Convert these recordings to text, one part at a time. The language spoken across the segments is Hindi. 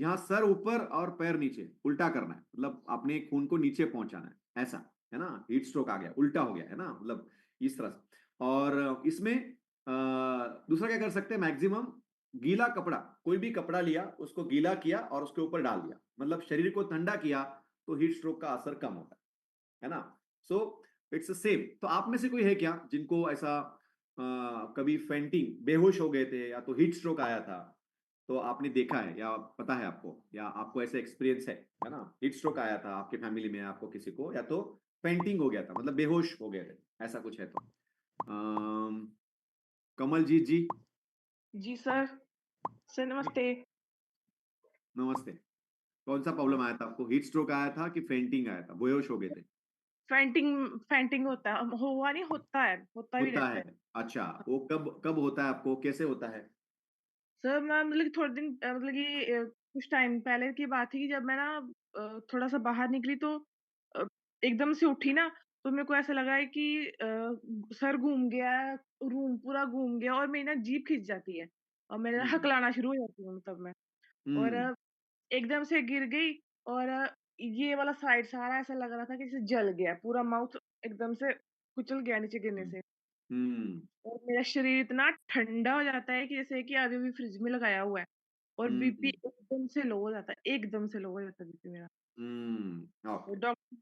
यहाँ सर ऊपर और पैर नीचे, उल्टा करना है, मतलब अपने खून को नीचे पहुंचाना है, ऐसा है ना। हीट स्ट्रोक आ गया, उल्टा हो गया है ना, मतलब इस तरह से। और इसमें दूसरा क्या कर सकते हैं, मैक्सिमम गीला कपड़ा, कोई भी कपड़ा लिया, उसको गीला किया और उसके ऊपर डाल दिया, मतलब शरीर को ठंडा किया, तो हीट स्ट्रोक का असर कम होता है ना। So it's same. तो आप में से कोई है क्या जिनको ऐसा कभी फेंटिंग, बेहोश हो गए थे, या तो हीट स्ट्रोक आया था, तो आपने देखा है या पता है आपको, या आपको ऐसा एक्सपीरियंस है ना, हीट स्ट्रोक आया था आपके फैमिली में, आपको किसी को, या तो फेंटिंग हो गया था, मतलब बेहोश हो गए थे, ऐसा कुछ है तो। अम, कमलजीत जी। जी सर। सर नमस्ते। नमस्ते। कौन सा प्रॉब्लम आया था आपको, हीट स्ट्रोक आया था कि फेंटिंग आया था, बेहोश हो गए थे? फेंटिंग फेंटिंग होता है, हुआ नहीं, होता है, होता भी होता रहता है। है। अच्छा, वो कब कब होता है आपको, कैसे होता है? सर मैं मतलब कि थोड़े दिन मतलब कि कुछ टाइम पहले की बात थी कि जब मैं ना थोड़ा-सा बाहर निकली तो अ, एकदम से उठी ना, तो मेरे को ऐसा लगा है कि सर घूम गया है, रूम पूरा घूम गया और मेरी ना जीभ खिंच जाती है और मेरा हम्म। हकलाना शुरू हो जाती हूँ तब मैं। और हम्म। एकदम से गिर गई और ये वाला साइड सारा ऐसा लग रहा था कि जैसे जल गया, पूरा माउथ एकदम से कुचल गया नीचे गिरने हम्म। से। हम्म। और मेरा शरीर इतना ठंडा हो जाता है कि जैसे कि अभी-अभी फ्रिज में लगाया हुआ है और बीपी हम्म। एकदम से लो हो जाता है, एकदम से लो हो जाता है बीपी मेरा। तो ओके। डॉक्टर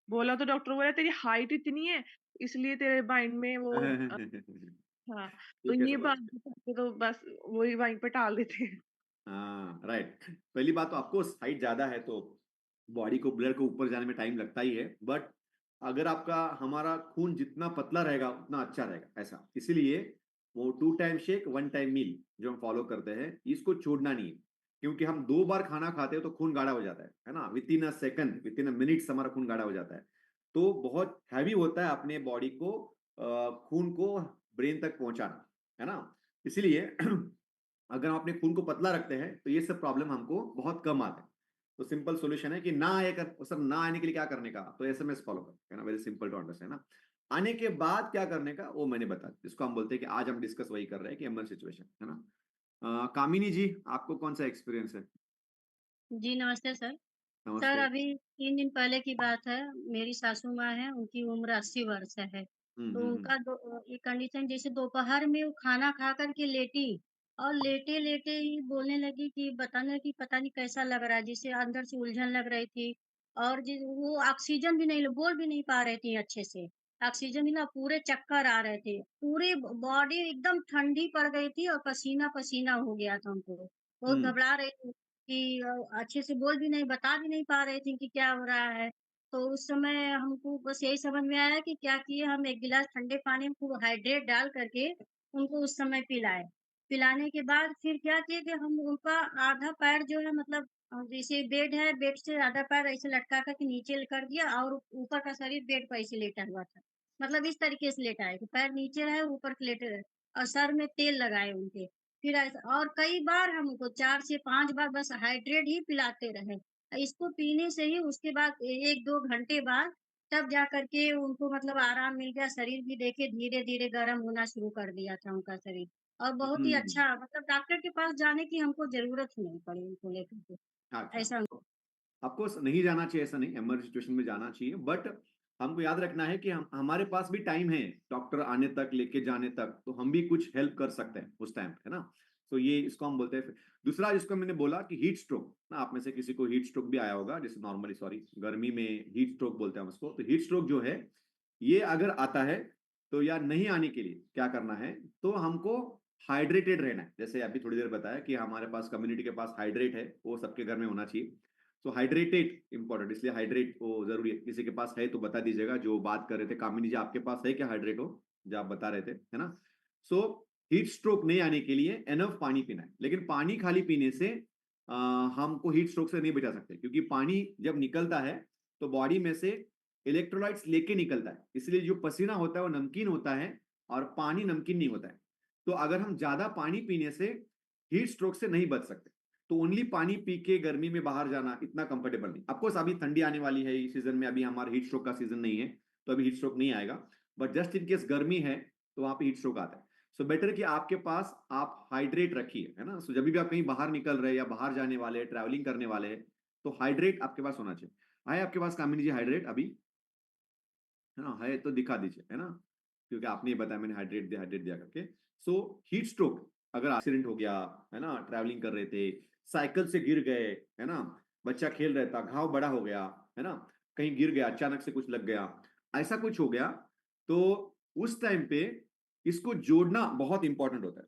बोला तेरी हाइट इतनी है, इसलिए तेरे माइंड में वो हाँ, तो ये कैसे ये बोला? बात करके तो बस वही वहीं पे टाल देते हैं। हाँ, राइट। पहली बात तो आपको हाइट ज्यादा है तो बॉडी को, ब्लड को ऊपर जाने में टाइम लगता ही है, बट अगर आपका, हमारा खून जितना पतला रहेगा उतना अच्छा रहेगा, ऐसा इसीलिए वो 2 टाइम शेक 1 टाइम मील जो हम फॉलो करते हैं, इसको छोड़ना नहीं है। क्योंकि हम 2 बार खाना खाते हैं तो खून गाढ़ा हो जाता है ना, with in a second, with in a minutes हमारा खून गाढ़ा हो जाता है। तो बहुत हैवी होता है अपने बॉडी को, खून को ब्रेन तक पहुंचाना, है ना। इसीलिए अगर हम अपने खून को पतला रखते हैं तो ये सब प्रॉब्लम हमको बहुत कम आते हैं। तो सिंपल सॉल्यूशन है कि ना आए कर, वो सब ना आने के लिए क्या करने का, तो एसएमएस फॉलो कर, है ना, वेरी सिंपल टू अंडरस्टैंड ना। आने के बाद क्या करने का वो मैंने बता दिया, जिसको हम बोलते हैं कि आज हम डिस्कस वही कर रहे हैं कि एमर सिचुएशन, है ना। कामिनी जी, आपको कौन सा एक्सपीरियंस है? जी, नमस्ते सर। सर नमस्ते। अभी 3 दिन पहले की बात है, मेरी सासू माँ हैं, उनकी उम्र 80 वर्ष है। तो हम्म। उनका ये कंडीशन जैसे दोपहर में वो खाना खा कर के लेटी और लेटे-लेटे ही बोलने लगी कि बताने कि पता नहीं कैसा लग रहा है, जैसे अंदर से उलझन लग रही थी और वो ऑक्सीजन भी नहीं बोल भी नहीं पा रही थी अच्छे से। ऑक्सीजन भी ना पूरे चक्कर आ रहे थे। पूरी बॉडी एकदम ठंडी पड़ गई थी और पसीना-पसीना हो गया था हमको। बहुत हम्म। घबरा रही थी। कि अच्छे से बोल भी नहीं बता भी नहीं पा रही थी कि क्या हो रहा है। तो उस समय हमको बस यही समझ में आया कि क्या किए हम 1 गिलास ठंडे पानी में खूब हाइड्रेट डाल करके उनको उस समय पिलाए। पिलाने के बाद फिर क्या किए कि हम उनका आधा पैर जो है मतलब जैसे बेड है, बेड से आधा पैर ऐसे लटका कर के नीचे कर दिया और ऊपर का शरीर बेड पे ऐसे लेटा हुआ था। मतलब इस तरीके से लेटा है कि पैर नीचे रहे, ऊपर के लेटे रहे और सर में तेल लगाए उनके। फिर ऐसा और कई बार हम उनको 4 से 5 बार बस हाइड्रेट ही पिलाते रहे। इसको पीने से ही उसके बाद 1-2 घंटे बाद तब जा कर के उनको मतलब आराम मिल गया, शरीर भी देखिए धीरे-धीरे गरम होना शुरू कर दिया था उनका शरीर। और बहुत ही हम्म। अच्छा मतलब डॉक्टर के पास जाने की हमको ज़रूरत ही नहीं पड़ी उनको लेकर के। अच्छा, ऐसा आपको नहीं जाना चाहिए, ऐसा नहीं, एमरजेंसी सिचुएशन में जाना चाहिए, बट हमको याद रखना है कि हम, हमारे पास भी टाइम है डॉक्टर आने तक, लेके जाने तक, तो हम भी कुछ हेल्प कर सकते हैं उस टाइम, है ना। तो ये इसको हम बोलते हैं। दूसरा जिसको मैंने बोला कि हीट स्ट्रोक ना, आप में से किसी को हीट स्ट्रोक भी आया होगा, जैसे नॉर्मली, सॉरी, गर्मी में हीट स्ट्रोक बोलते हैं हम उसको। तो हीट स्ट्रोक जो है, ये अगर आता है तो, या नहीं आने के लिए क्या करना है, तो हमको हाइड्रेटेड रहना है। जैसे अभी थोड़ी देर बताया कि हमारे पास, कम्युनिटी के पास हाइड्रेट है, वो सबके घर में होना चाहिए। सो हाइड्रेटेड इंपॉर्टेंट, इसलिए हाइड्रेट वो जरूरी है। किसी के पास है तो बता दीजिएगा, जो बात कर रहे थे कामिनी जी, आपके पास है क्या हाइड्रेट हो, जो आप बता रहे थे, है ना। सो हीट स्ट्रोक नहीं आने के लिए एनफ पानी पीना है, लेकिन पानी खाली पीने से हमको हीट स्ट्रोक से नहीं बचा सकते, क्योंकि पानी जब निकलता है तो बॉडी में से इलेक्ट्रोलाइट्स लेके निकलता है, इसलिए जो पसीना होता है वो नमकीन होता है और पानी नमकीन नहीं होता है। तो अगर हम ज्यादा पानी पीने से हीट स्ट्रोक से नहीं बच सकते। तो ओनली पानी पी के गर्मी में बाहर जाना इतना कंफर्टेबल नहीं। ऑफकोर्स अभी ठंडी आने वाली है इस सीजन में, अभी हमारा हीट स्ट्रोक का सीजन नहीं है, तो अभी हीट स्ट्रोक नहीं आएगा, बट जस्ट इन केस गर्मी है तो वहां पे हीट स्ट्रोक आता है। सो बेटर कि आपके पास आप हाइड्रेट रखिए, है ना। सो जब भी आप कहीं बाहर निकल रहे हैं या बाहर जाने वाले, ट्रैवलिंग करने वाले हैं, तो हाइड्रेट आपके पास होना चाहिए। है आपके पास कामिनी जी हाइड्रेट अभी? है ना, है तो दिखा दीजिए, है ना, क्योंकि आपने ये बताया मैंने हाइड्रेट दिया करके। सो हीट स्ट्रोक, अगर एक्सीडेंट हो गया, है ना, ट्रैवलिंग कर रहे थे, साइकिल से गिर गए, है ना, बच्चा खेल रहा था, घाव बड़ा हो गया, है ना, कहीं गिर गया, अचानक से कुछ लग गया, ऐसा कुछ हो गया, तो उस टाइम पे इसको जोड़ना बहुत इंपॉर्टेंट होता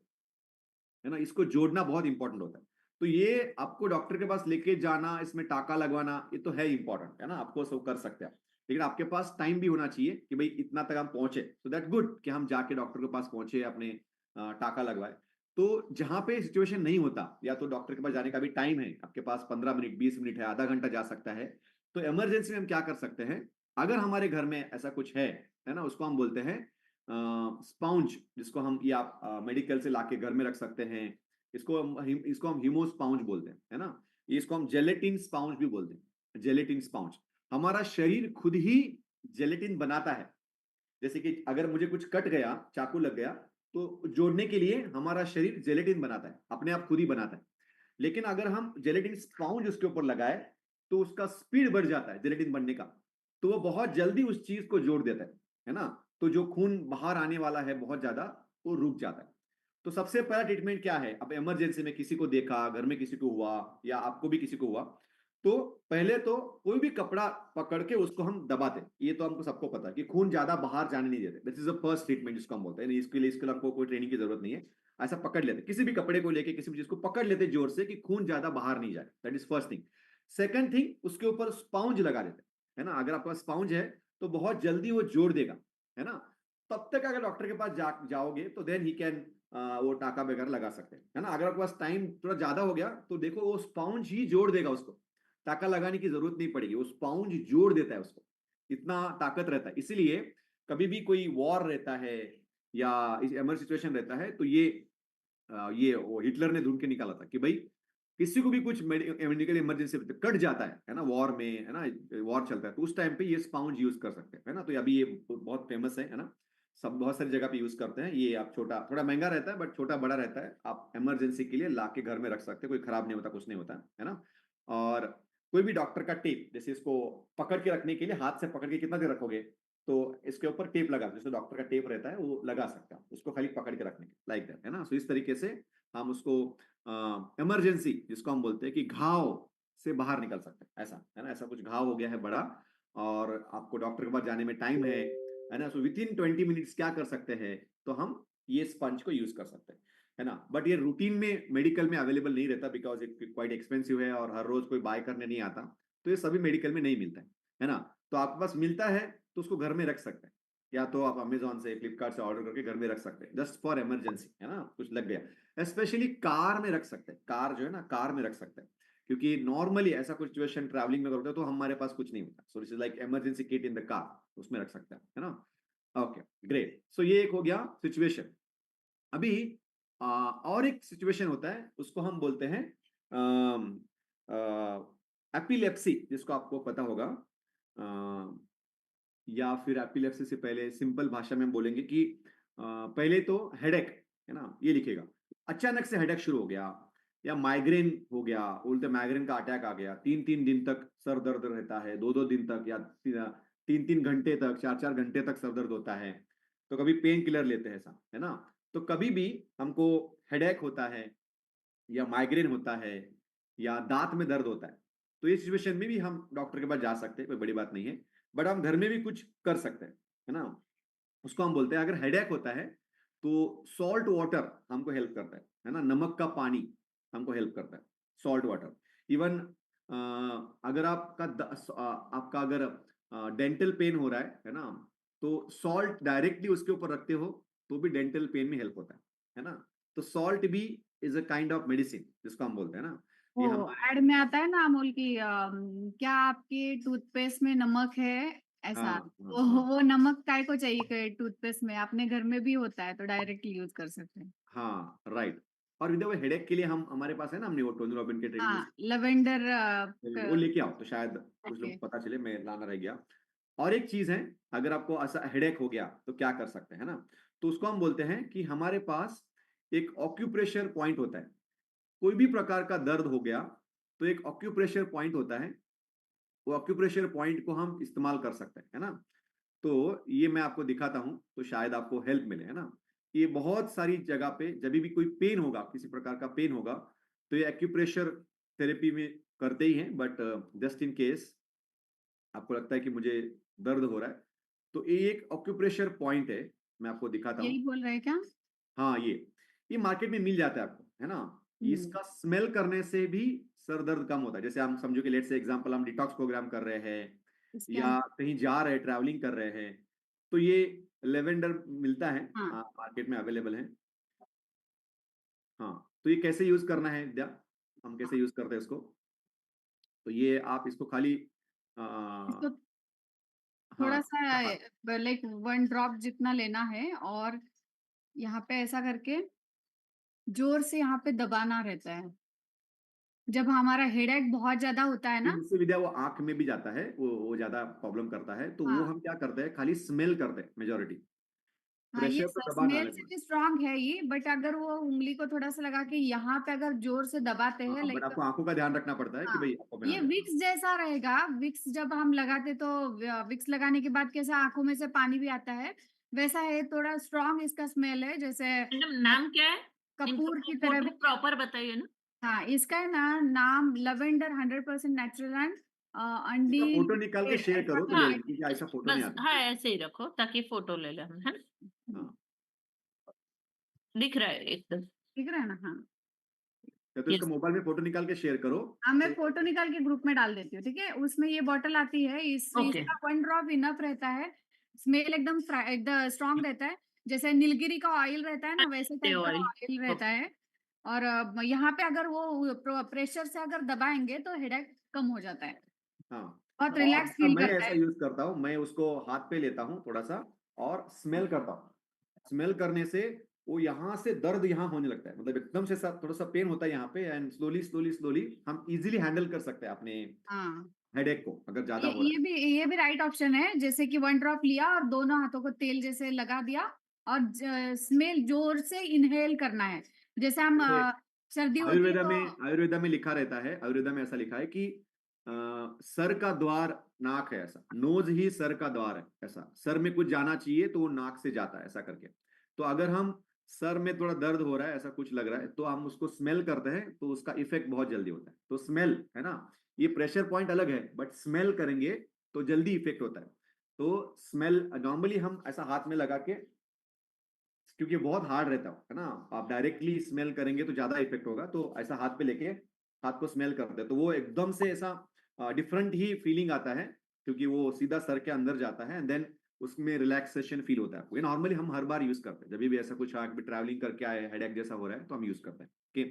है ना, इसको जोड़ना बहुत इंपॉर्टेंट होता है। तो ये आपको डॉक्टर के पास लेके जाना, इसमें टाका लगवाना, ये तो है इंपॉर्टेंट, है ना, आपको सब कर सकते हैं। लेकिन आपके पास टाइम भी होना चाहिए कि भाई इतना तक हम पहुंचे, सो दैट गुड कि हम जाके डॉक्टर के पास पहुंचे, अपने टाका लगवाए। तो जहां पे सिचुएशन नहीं होता, या तो डॉक्टर के पास जाने का भी टाइम है आपके पास, 15 मिनट, 20 मिनट है, आधा घंटा जा सकता है, तो इमरजेंसी में हम क्या कर सकते हैं, अगर हमारे घर में ऐसा कुछ है ना, उसको हम बोलते हैं स्पाउंज, जिसको हम, या आप मेडिकल से लाके घर में रख सकते हैं। इसको हम हीमो स्पाउंज बोलते हैं, है ना। इसको हम जेलेटिन स्पाउंज भी बोलते हैं, जेलेटिन स्पाउंज। हमारा शरीर खुद ही जेलेटिन बनाता है। जैसे कि अगर मुझे कुछ कट गया, चाकू लग गया, तो जोड़ने के लिए हमारा शरीर जेलेटिन बनाता है, अपने आप खुद ही बनाता है। लेकिन अगर हम जेलेटिन स्पाउंज उसके ऊपर लगाए, तो उसका स्पीड बढ़ जाता है जेलेटिन बनने का, तो वो बहुत जल्दी उस चीज को जोड़ देता है ना। तो जो खून बाहर आने वाला है बहुत ज्यादा, वो रुक जाता है। तो सबसे पहला ट्रीटमेंट क्या है, अब इमरजेंसी में किसी को देखा, घर में किसी को हुआ, या आपको भी किसी को हुआ, तो पहले तो कोई भी कपड़ा पकड़ के उसको हम दबाते, ये तो हमको सबको पता है कि खून ज्यादा बाहर जाने नहीं देते। This is the first treatment जिसको हम बोलते हैं। इसके लिए आपको कोई ट्रेनिंग की जरूरत नहीं है। ऐसा पकड़ लेते, किसी भी कपड़े को लेके किसी भी चीज को पकड़ लेते जोर से, कि खून ज्यादा बाहर नहीं जाए। That is first thing. Second thing, उसके ऊपर स्पाउंज लगा देते, है ना। अगर आपके पास स्पाउंज है तो बहुत जल्दी वो जोड़ देगा, है ना। तब तक अगर डॉक्टर के पास जाओगे तो देन ही कैन वो टाका वगैरह लगा सकते हैं, है ना। अगर आपके पास टाइम थोड़ा ज्यादा हो गया, तो देखो वो स्पाउंज ही जोड़ देगा उसको, टाका लगाने की जरूरत नहीं पड़ेगी, वो स्पाउंज जोड़ देता है उसको, इतना ताकत रहता है। इसीलिए कभी भी कोई वॉर रहता है या इमरजेंसी सिचुएशन रहता है, तो ये वो हिटलर ने ढूंढ के निकाला था कि भाई किसी को भी कुछ मेडिकल इमरजेंसी कट जाता है ना, वॉर में, है ना, वॉर चलता है, तो उस टाइम पे ये स्पाउंज यूज कर सकते हैं, है ना। तो अभी ये बहुत फेमस है ना, सब बहुत सारी जगह पे यूज करते हैं ये। आप छोटा, थोड़ा महंगा रहता है, बट छोटा बड़ा रहता है, आप इमरजेंसी के लिए ला के घर में रख सकते हैं, कोई खराब नहीं होता, कुछ नहीं होता है ना। और कोई भी डॉक्टर का टेप, जैसे इसको पकड़ के रखने के लिए, हाथ से पकड़ के कितना देर रखोगे, तो इसके ऊपर टेप लगा, जैसे डॉक्टर का टेप रहता है वो लगा सकते हैं उसको, खाली पकड़ के रखने के लाइक दैट, है ना। सो इस तरीके से हम उसको इमरजेंसी, जिसको हम बोलते हैं कि घाव से बाहर निकल सकते हैं, ऐसा है ना। ऐसा कुछ घाव हो गया है बड़ा, और आपको डॉक्टर के पास जाने में टाइम है ना, सो विद इन 20 मिनट्स क्या कर सकते हैं, तो हम ये स्पंज को यूज कर सकते हैं, है ना। बट ये रूटीन में मेडिकल में अवेलेबल नहीं रहता, बिकॉज इट क्वाइट एक्सपेंसिव है, और हर रोज कोई बाय करने नहीं आता, तो ये सभी मेडिकल में नहीं मिलता है ना। तो आपके पास मिलता है तो उसको घर में रख सकते हैं, या तो आप अमेजोन से, फ्लिपकार्ट से ऑर्डर करके घर में रख सकते हैं, जस्ट फॉर इमरजेंसी, है ना, कुछ लग गया। स्पेशली कार में रख सकते हैं, कार जो है ना, कार में रख सकते हैं, क्योंकि नॉर्मली ऐसा कुछ सिचुएशन ट्रैवलिंग में करते हैं तो हमारे पास कुछ नहीं होता, सो this is like emergency kit in the car, उसमें रख सकते हैं, है ना। Okay, great. सो ये एक हो गया सिचुएशन। अभी और एक सिचुएशन होता है, उसको हम बोलते हैं एपिलेप्सी, जिसको आपको पता होगा, या फिर एपिलेप्सी से पहले सिंपल भाषा में बोलेंगे कि पहले तो हेडेक, है ना, ये लिखेगा। अचानक से हेडेक शुरू हो गया, या माइग्रेन हो गया, बोलते माइग्रेन का अटैक आ गया, 3-3 दिन तक सर दर्द रहता है, 2-2 दिन तक, या 3-3 घंटे तक, 4-4 घंटे तक सर दर्द होता है, तो कभी पेन किलर लेते हैं, ऐसा है ना। तो कभी भी हमको हेडेक होता है, या माइग्रेन होता है, या दांत में दर्द होता है, तो इस सिचुएशन में भी हम डॉक्टर के पास जा सकते हैं, कोई बड़ी बात नहीं है। बट हम घर में भी कुछ कर सकते हैं, है ना। उसको हम बोलते हैं, अगर हेडेक होता है तो सॉल्ट वाटर हमको हेल्प करता है ना, नमक का पानी हमको हेल्प करता है, सॉल्ट वाटर। इवन अगर आपका अगर डेंटल पेन हो रहा है ना, तो सॉल्ट डायरेक्टली उसके ऊपर रखते हो तो भी डेंटल पेन में हेल्प होता है ना। तो सॉल्ट भी is a kind of medicine, जिसको हम बोलते हैं ना, वो ये हम। एड में आता है ना अमूल की क्या आपके टूथपेस्ट में नमक है हाँ ऐसा, हाँ तो हाँ वो नमक काय को चाहिए टूथपेस्ट में, अपने घर में भी होता है तो डायरेक्टली यूज कर सकते हैं। हाँ, राइट। और विद हेडेक के लिए हम, हमारे पास है ना, हमने वो टोनी रॉबिन के ट्रेनिंग, हाँ लेवेंडर वो लेके आओ तो शायद कुछ ओके। लोग पता चले, मैं लाना रह गया। और एक चीज है, अगर आपको ऐसा हेडेक हो गया तो क्या कर सकते हैं ना, तो उसको हम बोलते हैं कि हमारे पास एक ऑक्यूप्रेशर पॉइंट होता है। कोई भी प्रकार का दर्द हो गया तो एक ऑक्यूप्रेशर पॉइंट होता है, वो ऑक्यूप्रेशर पॉइंट को हम इस्तेमाल कर सकते हैं, है ना। तो ये मैं आपको दिखाता हूं तो शायद आपको हेल्प मिले, है ना। ये बहुत सारी जगह पे जब भी कोई पेन होगा, किसी प्रकार का पेन होगा, तो ये एक्यूप्रेशर थेरेपी में करते ही हैं, बट जस्ट इन केस आपको लगता है कि मुझे दर्द हो रहा है, तो ये एक ऑक्यूप्रेशर पॉइंट है। मैं आपको दिखाता हूँ। यही बोल रहे हैं क्या? हाँ, ये मार्केट में मिल जाता है आपको, है ना। हम्म। इसका स्मेल करने से भी सर दर्द कम होता है। जैसे हम समझो कि लेट से एग्जांपल हम डिटॉक्स प्रोग्राम कर रहे हैं इसके या अंदर। कहीं जा रहे हैं, ट्रैवलिंग कर रहे हैं, तो ये लेवेंडर मिलता है, हाँ। मार्केट में अवेलेबल है। हाँ, तो ये कैसे यूज करना है विद्या, हम कैसे यूज करते हैं इसको। तो ये आप इसको खाली आ, इसको हाँ, थोड़ा सा लाइक 1 ड्रॉप जितना लेना है और यहाँ पे ऐसा करके जोर से यहाँ पे दबाना रहता है। जब हमारा हेडेक बहुत ज्यादा होता है ना। इससे विद्या वो आंख में भी जाता है, वो ज्यादा प्रॉब्लम करता है, तो वो हाँ। हम क्या करते हैं, खाली स्मेल करते हैं मेजोरिटी। हाँ, ये प्रेशर तो दबाना स्मेल अलग से बात। भी स्ट्रांग है ये, बट अगर वो उंगली को थोड़ा सा लगा के यहाँ पे अगर जोर से दबाते हैं हाँ, बट लाइक। आपको आंखों का ध्यान रखना पड़ता है कि हाँ, भाई आंखों में ना ये जाए। विक्स जैसा रहेगा। विक्स जब हम लगाते तो विक्स लगाने के बाद कैसा आंखों में से पानी भी आता है, वैसा है। थोड़ा स्ट्रांग इसका स्मेल है, जैसे मैडम नाम क्या है इनका? कपूर की तरह भी। प्रॉपर बताइए ना। हाँ, इसका है ना नाम लवेंडर 100% नेचुरल एंड इसका अंडी। फोटो निकाल के शेयर करो तो ले हाँ, लेंगे, क्योंकि ऐसा फोटो नहीं बस आता। हाँ ऐसे ही रखो ताकि फोटो ले ले हम, है ना। हाँ, दिख रहा है एकदम। दिख रहा है ना? हाँ। तो इसका यस। मोबाइल में फोटो निकाल के शेयर करो। हाँ, मैं तो फोटो निकाल के ग्रुप में डाल देती हूँ, ठीक है। उसमें ये बॉटल आती है, ओके। इसका 1 ड्रॉप इनफ रहता है। स्मेल एकदम स्ट्रांग रहता है। जैसे नीलगिरी का ऑयल रहता है ना, वैसे टाइप का ऑयल। ऑयल रहता है। और यहाँ पे अगर वो प्रेशर से अगर दबाएंगे तो हेडेक कम हो जाता है। हाँ, बहुत और रिलैक्स फील मैं करता ऐसा है। यूज करता हूँ, मैं उसको हाथ पे लेता हूँ थोड़ा सा और स्मेल करता हूँ। स्मेल करने से वो यहाँ से दर्द यहाँ होने लगता है, मतलब एकदम से थोड़ा सा पेन होता है यहाँ पे, एंड स्लोली स्लोली स्लोली हम इजीली हैंडल कर सकते हैं अपने हाँ, हेडेक को, अगर ज्यादा ये हो रहा ये भी ये भी राइट ऑप्शन है। जैसे कि 1 ड्रॉप लिया और दोनों हाथों को तेल जैसे लगा दिया और स्मेल जोर से इनहेल करना है। जैसे हम है। सर्दी होती है आयुर्वेदा तो। में आयुर्वेदा में लिखा रहता है, आयुर्वेदा में ऐसा लिखा है कि सर का द्वार नाक है, ऐसा नोज ही सर का द्वार है, ऐसा सर में कुछ जाना चाहिए तो वो नाक से जाता है, ऐसा करके। तो अगर हम सर में थोड़ा दर्द हो रहा है, ऐसा कुछ लग रहा है, तो हम उसको स्मेल करते हैं तो उसका इफेक्ट बहुत जल्दी होता है। तो स्मेल है ना, ये प्रेशर पॉइंट अलग है, बट स्मेल करेंगे तो जल्दी इफेक्ट होता है। तो स्मेल नॉर्मली हम ऐसा हाथ में लगा के, क्योंकि बहुत हार्ड रहता है ना, आप डायरेक्टली स्मेल करेंगे तो ज्यादा इफेक्ट होगा, तो ऐसा हाथ पे लेके हाथ को स्मेल करते हैं तो वो एकदम से ऐसा डिफरेंट ही फीलिंग आता है, क्योंकि वो सीधा सर के अंदर जाता है, एंड देन उसमें रिलैक्सेशन फील होता है आपको। ये नॉर्मली हम हर बार यूज करते हैं, जब भी ऐसा कुछ ट्रैवलिंग करके आए, हेडेक जैसा हो रहा है, तो हम यूज करते हैं। Okay,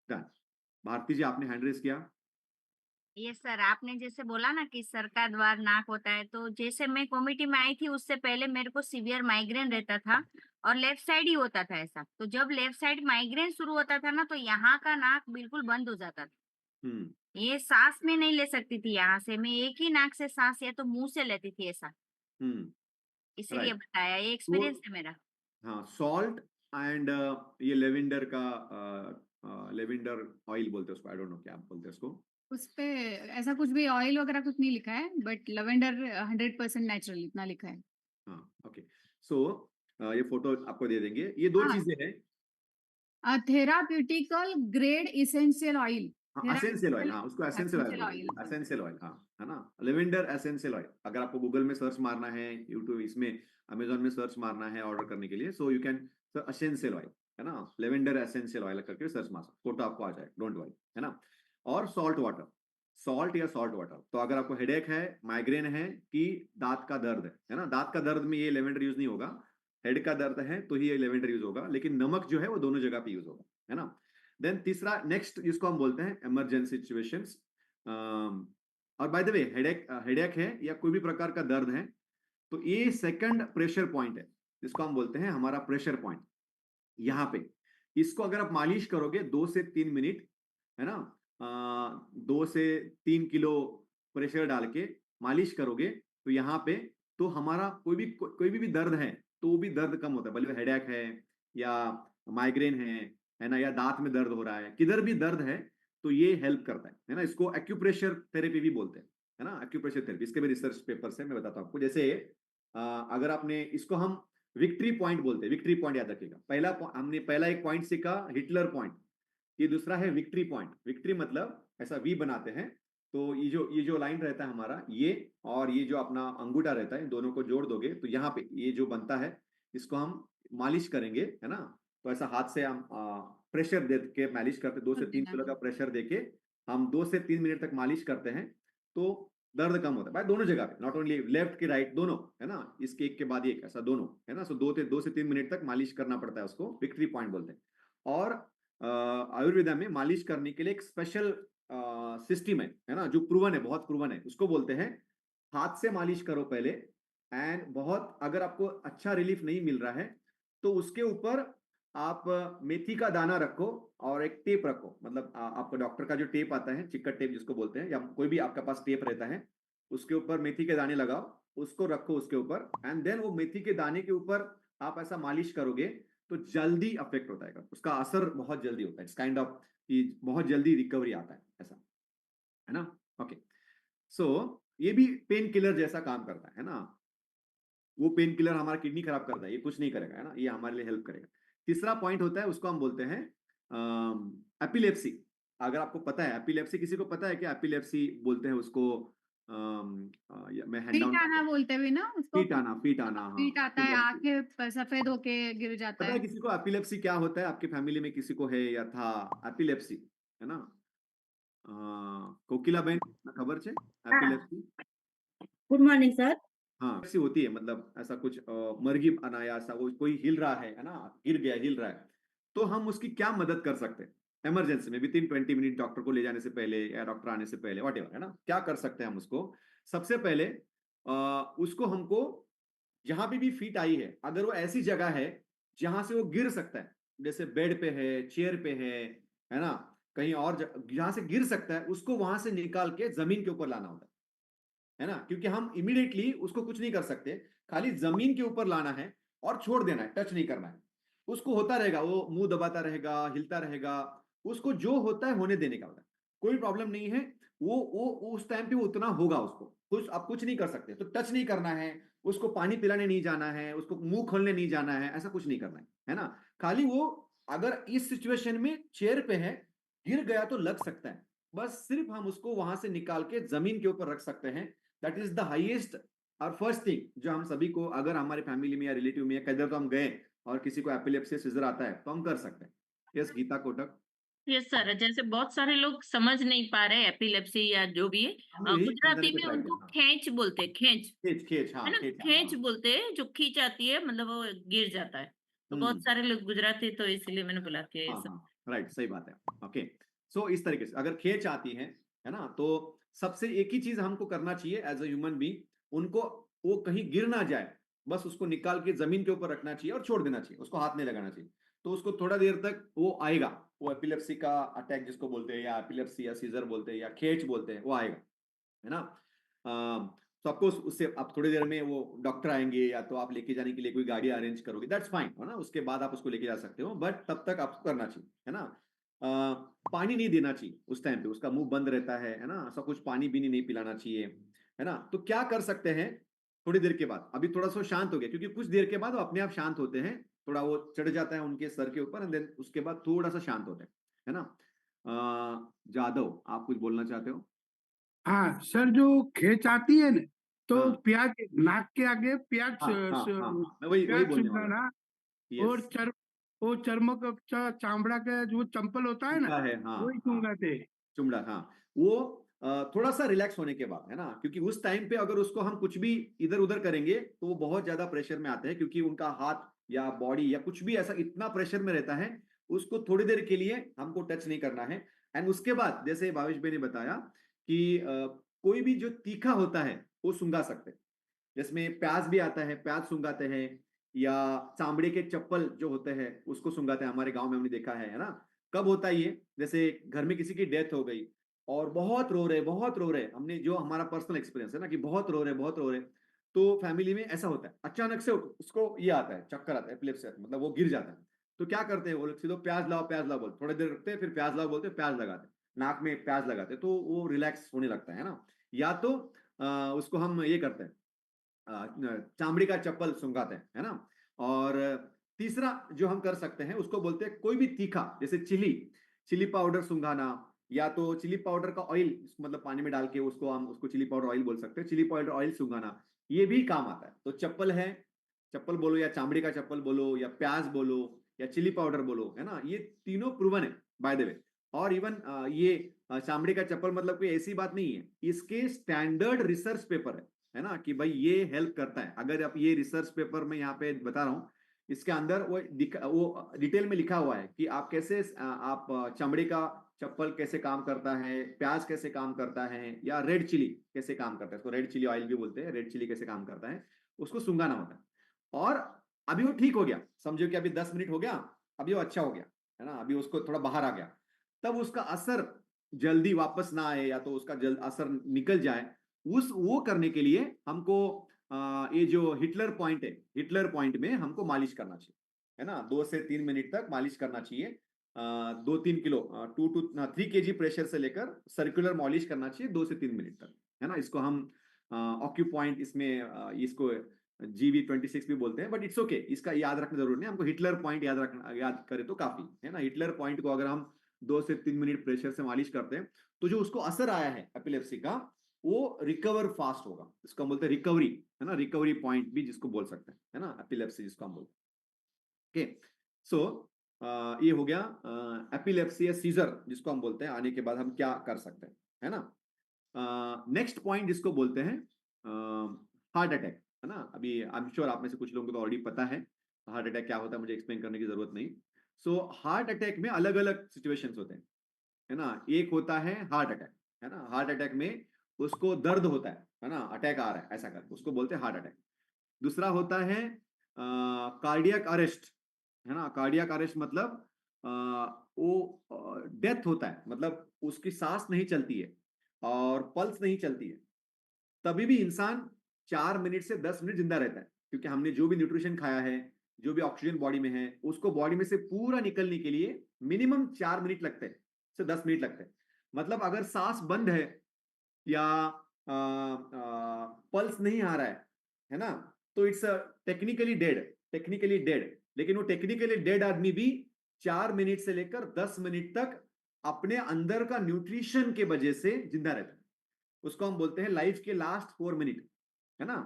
done. भारती जी, आपने हैंड रेस किया। ये सर आपने जैसे बोला ना कि सर का द्वार नाक होता है, तो जैसे मैं कमिटी में आई थी उससे पहले मेरे को सीवियर माइग्रेन रहता था और लेफ्ट साइड ही होता था ऐसा। तो जब लेफ्ट साइड माइग्रेन शुरू होता था ना, तो यहाँ का नाक बिल्कुल बंद हो जाता था। हम्म। ये सांस में नहीं ले सकती थी, यहाँ से मैं एक ही नाक से सांस या तो मुंह से लेती थी ऐसा। इसीलिए राइट। बताया, ये तो एक्सपीरियंस है मेरा। हाँ, सॉल्ट एंड ये लेवेंडर का लेवेंडर ऑयल बोलते हैं उसको, आई डोंट नो क्या बोलते हैं उसको। उस पे ऐसा कुछ भी ऑयल वगैरह कुछ नहीं लिखा है, बट लवेंडर 100% नेचुरल इतना लिखा है। हाँ, ओके। सो ये फोटो आपको दे देंगे, ये दो हाँ, चीजें हैं। थेराप्यूटिकल ग्रेड इसेंशियल ऑयल। हाँ, एसेंशियल ऑयल, थेराप्यूटिकल हाँ उसको एसेंशियल ऑयल एसेंशियल बोलते ऑयल। हैं, एसेंशियल ऑयल, हाँ, है ना। लेवेंडर एसेंशियल ऑयल, अगर आपको गूगल में सर्च मारना है, यूट्यूब इसमें अमेजोन में सर्च मारना है ऑर्डर करने के लिए, सो यू कैन एसेंशियल ऑयल, है ना, लेवेंडर एसेंशियल ऑयल करके सर्च मार, फोटो आपको आ जाए, डोंट वरी, है ना। और सॉल्ट वाटर, सॉल्ट या सॉल्ट वाटर, तो अगर आपको हेडेक है, माइग्रेन है, कि दांत का दर्द है ना, दांत का दर्द में ये लेवेंडर यूज नहीं होगा, हेड का दर्द है तो ही ये लेवेंडर यूज होगा, लेकिन नमक जो है वो दोनों जगह पे यूज होगा, है ना। देन तीसरा नेक्स्ट जिसको हम बोलते हैं इमरजेंसी सिचुएशंस। और by the way, headache headache है या कोई भी प्रकार का दर्द है, तो ये सेकंड प्रेशर पॉइंट है, जिसको हम बोलते हैं हमारा प्रेशर पॉइंट। यहाँ पे इसको अगर आप मालिश करोगे 2 से 3 मिनट, है ना, 2 से 3 किलो प्रेशर डाल के मालिश करोगे, तो यहाँ पे तो हमारा कोई भी दर्द है तो भी दर्द कम होता है, भले हेडेक है या माइग्रेन है ना, या दांत में दर्द हो रहा है, किधर भी दर्द है तो ये हेल्प करता है ना। इसको एक्यूप्रेशर थेरेपी भी बोलते हैं, है ना, एक्यूप्रेशर थेरेपी। इसके भी रिसर्च पेपर से मैं बताता हूँ आपको। जैसे अगर आपने इसको हम विक्ट्री पॉइंट बोलते हैं, विक्ट्री पॉइंट याद रखिएगा। हमने पहला एक पॉइंट सीखा हिटलर पॉइंट, ये दूसरा है विक्ट्री पॉइंट। विक्ट्री मतलब ऐसा वी बनाते हैं, तो ये जो लाइन रहता है हमारा, ये और ये जो अपना अंगूठा रहता है, इन दोनों को जोड़ दोगे तो यहाँ पे ये जो बनता है, इसको हम मालिश करेंगे, है ना। तो ऐसा हाथ से हम प्रेशर दे के मालिश करते, 2 से 3 किलो का प्रेशर देके हम 2 से 3 मिनट तक मालिश करते हैं, तो दर्द कम होता है भाई, दोनों जगह पे, नॉट ओनली लेफ्ट की राइट, दोनों, है ना। इसके एक के बाद एक, ऐसा दोनों, है ना। सो 2 से 3 मिनट तक मालिश करना पड़ता है, उसको विक्ट्री पॉइंट बोलते हैं। और आयुर्वेदा में मालिश करने के लिए एक स्पेशल सिस्टम है ना, जो प्रूवन है, बहुत प्रूवन है। उसको बोलते हैं हाथ से मालिश करो पहले, एंड बहुत अगर आपको अच्छा रिलीफ नहीं मिल रहा है तो उसके ऊपर आप मेथी का दाना रखो और एक टेप रखो, मतलब आपका डॉक्टर का जो टेप आता है, चिकट टेप जिसको बोलते हैं, या कोई भी आपके पास टेप रहता है, उसके ऊपर मेथी के दाने लगाओ, उसको रखो उसके ऊपर, एंड देन वो मेथी के दाने के ऊपर आप ऐसा मालिश करोगे तो जल्दी अफेक्ट होता है, उसका असर बहुत जल्दी होता है। इट्स काइंड ऑफ कि बहुत जल्दी रिकवरी आता है, ऐसा, है ना। ओके, सो ये भी पेन किलर जैसा काम करता है ना। वो पेन किलर हमारा किडनी खराब करता है, ये कुछ नहीं करेगा, है ना, ये हमारे लिए हेल्प करेगा। तीसरा पॉइंट होता है, उसको हम बोलते हैं एपिलेप्सी। अगर आपको पता है एपिलेप्सी, किसी को पता है क्या एपिलेप्सी बोलते हैं उसको? मैं हैंड फीट डाउन, आना बोलते भी ना उसको, फीट आना, हाँ, फीट आता है, epilepsy। आंखें सफेद होके गिर जाता पता है है। किसी को एपिलेप्सी क्या होता है? आपके फैमिली में किसी को है या था एपिलेप्सी, है ना? कोकिला बहन खबर छे एपिलेप्सी? Good morning sir. हाँ, ऐसी होती है, मतलब ऐसा कुछ मर्गी बनाया, ऐसा वो कोई हिल रहा है ना, गिर गया, हिल रहा है, तो हम उसकी क्या मदद कर सकते हैं इमरजेंसी में, विद इन 20 मिनट, डॉक्टर को ले जाने से पहले या डॉक्टर आने से पहले, वॉट एवर, है ना। क्या कर सकते हैं हम उसको? सबसे पहले उसको हमको, जहां पे भी फीट आई है, अगर वो ऐसी जगह है जहां से वो गिर सकता है, जैसे बेड पे है, चेयर पे है ना, कहीं और जहां से गिर सकता है, उसको वहां से निकाल के जमीन के ऊपर लाना होता है ना, क्योंकि हम इमीडिएटली उसको कुछ नहीं कर सकते, खाली जमीन के ऊपर लाना है और छोड़ देना है, टच नहीं करना है। उसको होता रहेगा, वो मुंह दबाता रहेगा, हिलता रहेगा, उसको जो होता है होने देने का होता है, कोई प्रॉब्लम नहीं है। वो उस टाइम पे वो उतना होगा, उसको कुछ आप कुछ नहीं कर सकते, तो टच नहीं करना है, उसको पानी पिलाने नहीं जाना है, उसको मुंह खोलने नहीं जाना है, ऐसा कुछ नहीं करना है ना। खाली वो अगर इस सिचुएशन में चेयर पे है, गिर गया तो लग सकता है, बस सिर्फ हम उसको वहां से निकाल के जमीन के ऊपर रख सकते हैं। दैट इज द हाईएस्ट और फर्स्ट थिंग जो हम सभी को, अगर हमारे फैमिली में या रिलेटिव में या कदर तो हम गए और किसी को एपिलेप्सी सीजर आता है तो हम कर सकते हैं। Yes Geeta Kotak. Yes sir, जैसे बहुत सारे लोग समझ नहीं पा रहे एपिलेप्सी या जो भी है, हम यही समझाने गुजराती की में ट्राई उनको किया। हाँ, खींच बोलते हैं, खींच, खेच खेच, है हाँ ना, खेच, खींच हाँ। बोलते हैं, जो खींच आती है मतलब वो गिर जाता है। तो बहुत हम्म, सारे लोग गुजराती, तो इसलिए मैंने बोला कि ये हाँ सब। हाँ, राइट, सही बात है। ओके, सो इस तरीके से अगर खेच आती है ना, तो सबसे एक ही चीज हमको करना चाहिए एज अ ह्यूमन बीइंग, उनको, वो कहीं गिर ना जाए, बस उसको निकाल के जमीन के ऊपर रखना चाहिए और छोड़ देना चाहिए, उसको हाथ नहीं लगाना चाहिए। तो उसको थोड़ा देर तक वो आएगा, वो एपिलेप्सी का अटैक जिसको बोलते हैं, या एपिलेप्सी या सीजर बोलते हैं या खेच बोलते हैं, वो आएगा, है ना। तो आपको उससे आप थोड़ी देर में वो डॉक्टर आएंगे, या तो आप लेके जाने के लिए कोई गाड़ी अरेंज करोगे, दैट्स फाइन, है ना, उसके बाद आप उसको लेके जा सकते हो, बट तब तक आपको करना चाहिए, है ना। पानी नहीं देना चाहिए उस टाइम पे, उसका मुंह बंद रहता है ना, ऐसा कुछ पानी भी नहीं पिलाना चाहिए, है ना। तो क्या कर सकते हैं, थोड़ी देर के बाद, अभी थोड़ा सा शांत हो गया, क्योंकि कुछ देर के बाद वो अपने आप शांत होते हैं, थोड़ा वो चढ़ जाता है उनके सर के ऊपर, एंड देन उसके बाद थोड़ा सा शांत होते हैं, है ना। जादव, आप कुछ बोलना चाहते हो? हाँ सर, जो खेच आती है ना, तो हाँ प्याज नाक के आगे प्याज हाँ हाँ हाँ हाँ, मैं वही प्याज बोलने वाला था। सुलगाना, और यस, वो चर्म का चामड़ा का जो चंपल होता है ना, चुमड़ा है, हाँ वही हाँ, सुलगाते। चुमड़ा, हाँ। वो थोड़ा सा रिलैक्स होने के बाद, है ना, क्योंकि उस टाइम पे अगर उसको हम कुछ भी इधर उधर करेंगे तो वो बहुत ज्यादा प्रेशर में आते हैं, क्योंकि उनका हाथ या बॉडी या कुछ भी ऐसा इतना प्रेशर में रहता है, उसको थोड़ी देर के लिए हमको टच नहीं करना है। एंड उसके बाद जैसे भावेश भाई ने बताया कि कोई भी जो तीखा होता है वो सुंघा सकते हैं, जिसमें प्याज भी आता है, प्याज सुंघाते हैं, या चामड़े के चप्पल जो होते हैं उसको सुंघाते हैं, हमारे गांव में हमने देखा है ना। कब होता है ये? जैसे घर में किसी की डेथ हो गई और बहुत रो रहे, बहुत रो रहे, हमने जो हमारा पर्सनल एक्सपीरियंस है ना, कि बहुत रो रहे, बहुत रो रहे, तो फैमिली में ऐसा होता है, अचानक से उसको ये आता है, चक्कर आता है, एपिलेप्सी आता है, मतलब वो गिर जाता है। तो क्या करते हैं वो लोग, सीधे प्याज लाओ बोलते, थोड़ी देर रखते हैं, फिर प्याज लाओ बोलते, प्याज लगाते, नाक में प्याज लगाते, तो वो रिलैक्स होने लगता है ना। या तो उसको हम ये करते हैं, चामड़ी का चप्पल सुंघाते हैं, है ना। और तीसरा जो हम कर सकते हैं उसको बोलते हैं कोई भी तीखा, जैसे चिली पाउडर सुंघाना, या तो चिली पाउडर का ऑयल, मतलब पानी में डाल के उसको चिली पाउडर ऑयल बोल सकते हैं, चिली पाउडर ऑयल सुंघाना, ये भी काम आता है। तो चप्पल है, चप्पल बोलो या चामड़ी का चप्पल बोलो या प्याज बोलो या चिली पाउडर बोलो, है ना, ये तीनों प्रूवन है बाय द वे। और इवन ये चामड़ी का चप्पल मतलब कोई ऐसी बात नहीं है, इसके स्टैंडर्ड रिसर्च पेपर है ना, कि भाई ये हेल्प करता है। अगर आप ये रिसर्च पेपर में यहाँ पे बता रहा हूँ, इसके अंदर वो डिटेल में लिखा हुआ है कि आप कैसे आप चमड़े का चप्पल कैसे काम करता है, प्याज कैसे काम करता है, या रेड चिली कैसे काम करता है, उसको रेड चिली ऑयल भी बोलते हैं, रेड चिली कैसे काम करता है, उसको सुंघाना होता है। और अभी वो ठीक हो गया, समझो कि अभी 10 मिनट हो गया, अभी वो अच्छा हो गया, है ना, अभी उसको थोड़ा बाहर आ गया, तब उसका असर जल्दी वापस ना आए या तो उसका जल्द असर निकल जाए, वो करने के लिए हमको ये जो हिटलर पॉइंट है, हिटलर पॉइंट में हमको मालिश करना चाहिए, है ना, 2 से 3 मिनट तक मालिश करना चाहिए। 2-3 किलो 2 to 3 kg प्रेशर से लेकर सर्कुलर मालिश करना चाहिए 2 से 3 मिनट तक, है ना। इसको हम ऑक्यूपॉइंट, इसमें इसको GV26 भी बोलते हैं, बट इट्स ओके, इसका याद रखना जरूरी नहीं, हमको हिटलर पॉइंट याद करें तो काफी है ना। हिटलर पॉइंट को अगर हम 2 से 3 मिनट प्रेशर से मालिश करते हैं, तो जो उसको असर आया है एपिलेप्सी का, वो रिकवर फास्ट होगा, इसको हम बोलते हैं रिकवरी, है ना, रिकवरी पॉइंट भी जिसको बोल सकते हैं, है ना, एपिलेप्सी जिसको हम बोलते हैं। ओके, सो ये हो गया एपिलेप्सी या सीजर जिसको हम बोलते हैं, आने के बाद हम क्या कर सकते हैं, है ना। नेक्स्ट पॉइंट जिसको बोलते हैं हार्ट अटैक, है ना। अभी आई एम श्योर आप में से कुछ लोगों को तो ऑलरेडी पता है हार्ट अटैक क्या होता है, मुझे एक्सप्लेन करने की जरूरत नहीं। सो हार्ट अटैक में अलग अलग सिचुएशंस होते हैं, है ना। एक होता है हार्ट अटैक, है ना, हार्ट अटैक में उसको दर्द होता है ना, अटैक आ रहा है ऐसा कर, उसको बोलते हैं हार्ट अटैक। दूसरा होता है कार्डियक अरेस्ट, है ना। कार्डियक अरेस्ट मतलब वो डेथ होता है, मतलब उसकी सांस नहीं चलती है और पल्स नहीं चलती है, तभी भी इंसान 4 मिनट से 10 मिनट जिंदा रहता है, क्योंकि हमने जो भी न्यूट्रिशन खाया है, जो भी ऑक्सीजन बॉडी में है, उसको बॉडी में से पूरा निकलने के लिए मिनिमम 4 मिनट लगते हैं से 10 मिनट लगते हैं। मतलब अगर सांस बंद है या पल्स नहीं आ रहा है ना, तो it's technically dead, technically dead. लेकिन वो टेक्निकली डेड आदमी भी 4 मिनट से लेकर 10 मिनट तक अपने अंदर का न्यूट्रिशन के वजह से जिंदा रहता है। उसको हम बोलते हैं लाइफ के लास्ट 4 मिनट, है ना।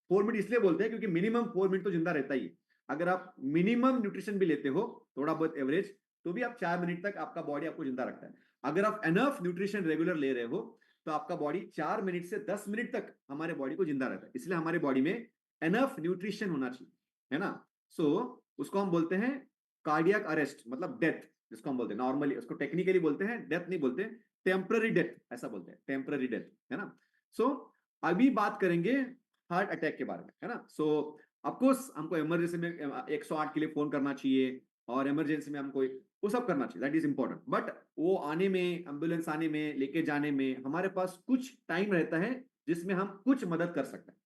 4 मिनट इसलिए बोलते हैं क्योंकि मिनिमम 4 मिनट तो जिंदा रहता ही है। अगर आप मिनिमम न्यूट्रिशन भी लेते हो, थोड़ा बहुत एवरेज, तो भी आप 4 मिनट तक आपका बॉडी आपको जिंदा रखता है। अगर आप एनफ न्यूट्रिशन रेगुलर ले रहे हो, तो आपका बॉडी 4 मिनट से 10 मिनट तक हमारे बॉडी को जिंदा रहता है। इसलिए हमारे बॉडी में एनफ न्यूट्रिशन होना चाहिए, है ना। सो उसको हम बोलते हैं कार्डियक अरेस्ट, मतलब डेथ जिसको हम बोलते हैं। नॉर्मली उसको टेक्निकली बोलते हैं, डेथ नहीं बोलते, टेम्पररी डेथ ऐसा बोलते हैं, टेम्पररी डेथ, है ना। सो अभी बात करेंगे हार्ट अटैक के बारे में, है ना। सो ऑफकोर्स हमको इमरजेंसी में 108 के लिए फोन करना चाहिए, और इमरजेंसी में हमको वो सब करना चाहिए, दैट इज इंपॉर्टेंट। बट वो आने में, एम्बुलेंस आने में, लेके जाने में हमारे पास कुछ टाइम रहता है जिसमें हम कुछ मदद कर सकते हैं,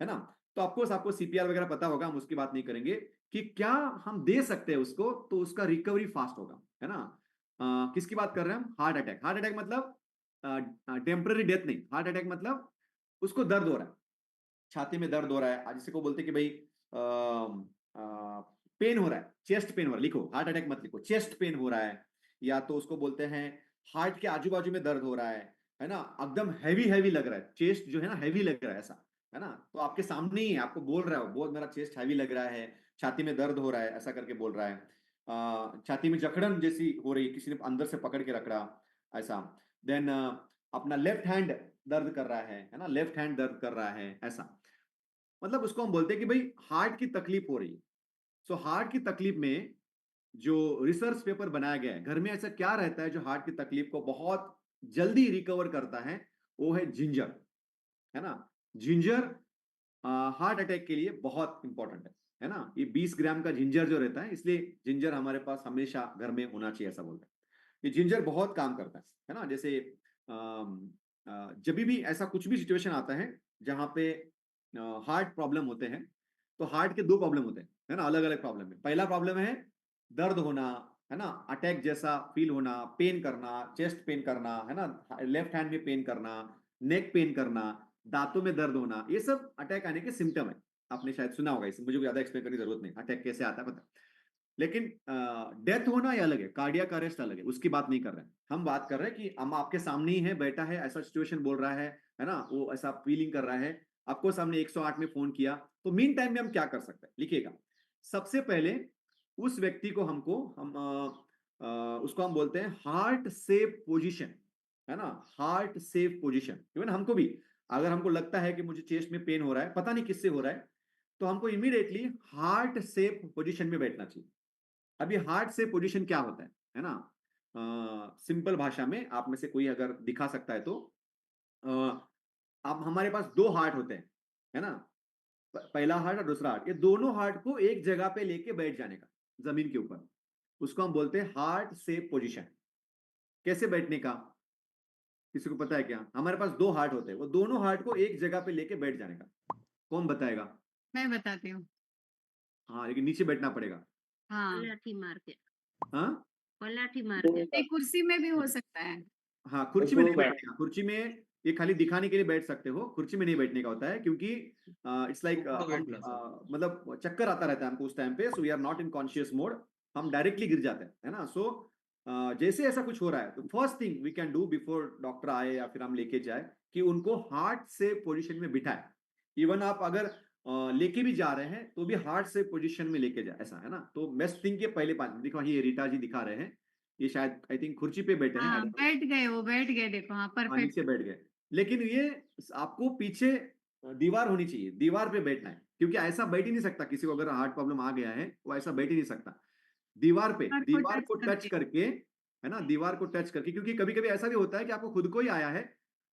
है ना। तो ऑफकोर्स आपको CPR वगैरह पता होगा, हम उसकी बात नहीं करेंगे कि क्या हम दे सकते हैं उसको, तो उसका रिकवरी फास्ट होगा, है ना। किसकी बात कर रहे हैं हम? Heart attack. हार्ट अटैक मतलब टेम्पररी डेथ नहीं, हार्ट अटैक मतलब उसको दर्द हो रहा है, छाती में दर्द हो रहा है, जिसे को बोलते हैं कि भाई पेन हो रहा है, चेस्ट पेन हो रहा है, लिखो, हार्ट अटैक मत लिखो, चेस्ट पेन हो रहा है, या तो उसको बोलते हैं हार्ट के आजू बाजू में दर्द हो रहा है ना, एकदम हैवी हैवी लग रहा है, चेस्ट जो है ना हैवी लग रहा है ऐसा, है ना। तो आपके सामने ही है, आपको बोल रहा है, बहुत मेरा चेस्ट हैवी लग रहा है, छाती में दर्द हो रहा है, ऐसा करके बोल रहा है। छाती में जकड़न जैसी हो रही है, किसी ने अंदर से पकड़ के रख रहा, ऐसा। देन अपना लेफ्ट हैंड दर्द कर रहा है ना, लेफ्ट हैंड दर्द कर रहा है, ऐसा। मतलब उसको हम बोलते हैं कि भाई हार्ट की तकलीफ हो रही है। सो हार्ट की तकलीफ में जो रिसर्च पेपर बनाया गया है, घर में ऐसा क्या रहता है जो हार्ट की तकलीफ को बहुत जल्दी रिकवर करता है, वो है जिंजर, है ना। जिंजर हार्ट अटैक के लिए बहुत इंपॉर्टेंट है ना। ये 20 ग्राम का जिंजर जो रहता है, इसलिए जिंजर हमारे पास हमेशा घर में होना चाहिए, ऐसा बोलते हैं। ये जिंजर बहुत काम करता है ना। जैसे जब भी ऐसा कुछ भी सिचुएशन आता है जहां पे हार्ट प्रॉब्लम होते हैं, तो हार्ट के दो प्रॉब्लम होते हैं, है ना, अलग अलग प्रॉब्लम है। पहला प्रॉब्लम है दर्द होना, है ना, अटैक जैसा फील होना, पेन करना, चेस्ट पेन करना, है ना, लेफ्ट हैंड में पेन करना, नेक पेन करना, दांतों में दर्द होना, ये सब अटैक आने के सिम्टम है। आपने शायद सुना होगा, इसे मुझे ज्यादा एक्सप्लेन करने की जरूरत नहीं, अटैक कैसे आता है पता है। लेकिन डेथ होना ये अलग है, कार्डियक अरेस्ट अलग है, उसकी बात नहीं कर रहे हैं हम। बात कर रहे हैं कि हम आपके सामने ही है, बैठा है, ऐसा सिचुएशन बोल रहा है ना, वो ऐसा फीलिंग कर रहा है, आपको सामने 108 में फोन किया, तो मीन टाइम में हम क्या कर सकते हैं, लिखिएगा। सबसे पहले उस व्यक्ति को उसको हम बोलते हैं हार्ट सेफ पोजीशन, है ना, हार्ट सेफ पोजीशन। इवन हमको भी अगर हमको लगता है कि मुझे चेस्ट में पेन हो रहा है, पता नहीं किससे हो रहा है, तो हमको इमीडिएटली हार्ट सेफ पोजीशन में बैठना चाहिए। अब ये हार्ट सेफ पोजीशन क्या होता है ना, सिंपल भाषा में आप में से कोई अगर दिखा सकता है तो, अब हमारे पास दो हार्ट होते हैं, है ना, पहला हार्ट और दूसरा हार्ट, ये दोनों हार्ट को एक जगह पे लेके बैठ जाने का, जमीन के ऊपर, उसको हम बोलते हैं हार्ट सेफ पोजीशन। कैसे बैठने का, किसी को पता है क्या? हमारे पास दो हार्ट होते हैं, वो दोनों हार्ट को एक जगह पे लेके बैठ जाने का, कौन बताएगा? मैं बताती हूँ। हाँ, लेकिन नीचे बैठना पड़ेगा। हाँ, पलाठी मार के, हाँ, पलाठी मार के। नहीं, कुर्सी में भी हो सकता है। हाँ, कुर्सी में नहीं बैठने का, कुर्सी में ये खाली दिखाने के लिए बैठ सकते हो, कुर्सी में नहीं बैठने का होता है, क्योंकि इट्स लाइक मतलब चक्कर आता रहता है हमको उस टाइम पे, so we are not in conscious mode, हम डायरेक्टली गिर जाते हैं, है ना। सो जैसे ऐसा कुछ हो रहा है तो first thing we can do before doctor आए या फिर हम लेके जाए, कि उनको हार्ट से पोजीशन में बिठाए। इवन आप अगर लेके भी जा रहे हैं तो भी हार्ट से पोजीशन में लेके जाए, ऐसा, है ना। तो बेस्ट थिंग के पहले 5 देखो, ये रीटा जी दिखा रहे हैं, ये शायद आई थिंक कुर्सी पे बैठे हैं, हाँ, बैठ गए, वो बैठ गए, देखो, हाँ, हाँ, परफेक्ट। नीचे बैठ गए। लेकिन ये आपको पीछे दीवार होनी चाहिए, दीवार पे बैठना है, क्योंकि ऐसा बैठ ही नहीं सकता, किसी को अगर हार्ट प्रॉब्लम आ गया है वो ऐसा बैठ ही नहीं सकता। दीवार पे, दीवार को दीवार टच को टच करके। करके, है ना, दीवार को टच करके, क्योंकि कभी कभी ऐसा भी होता है कि आपको खुद को ही आया है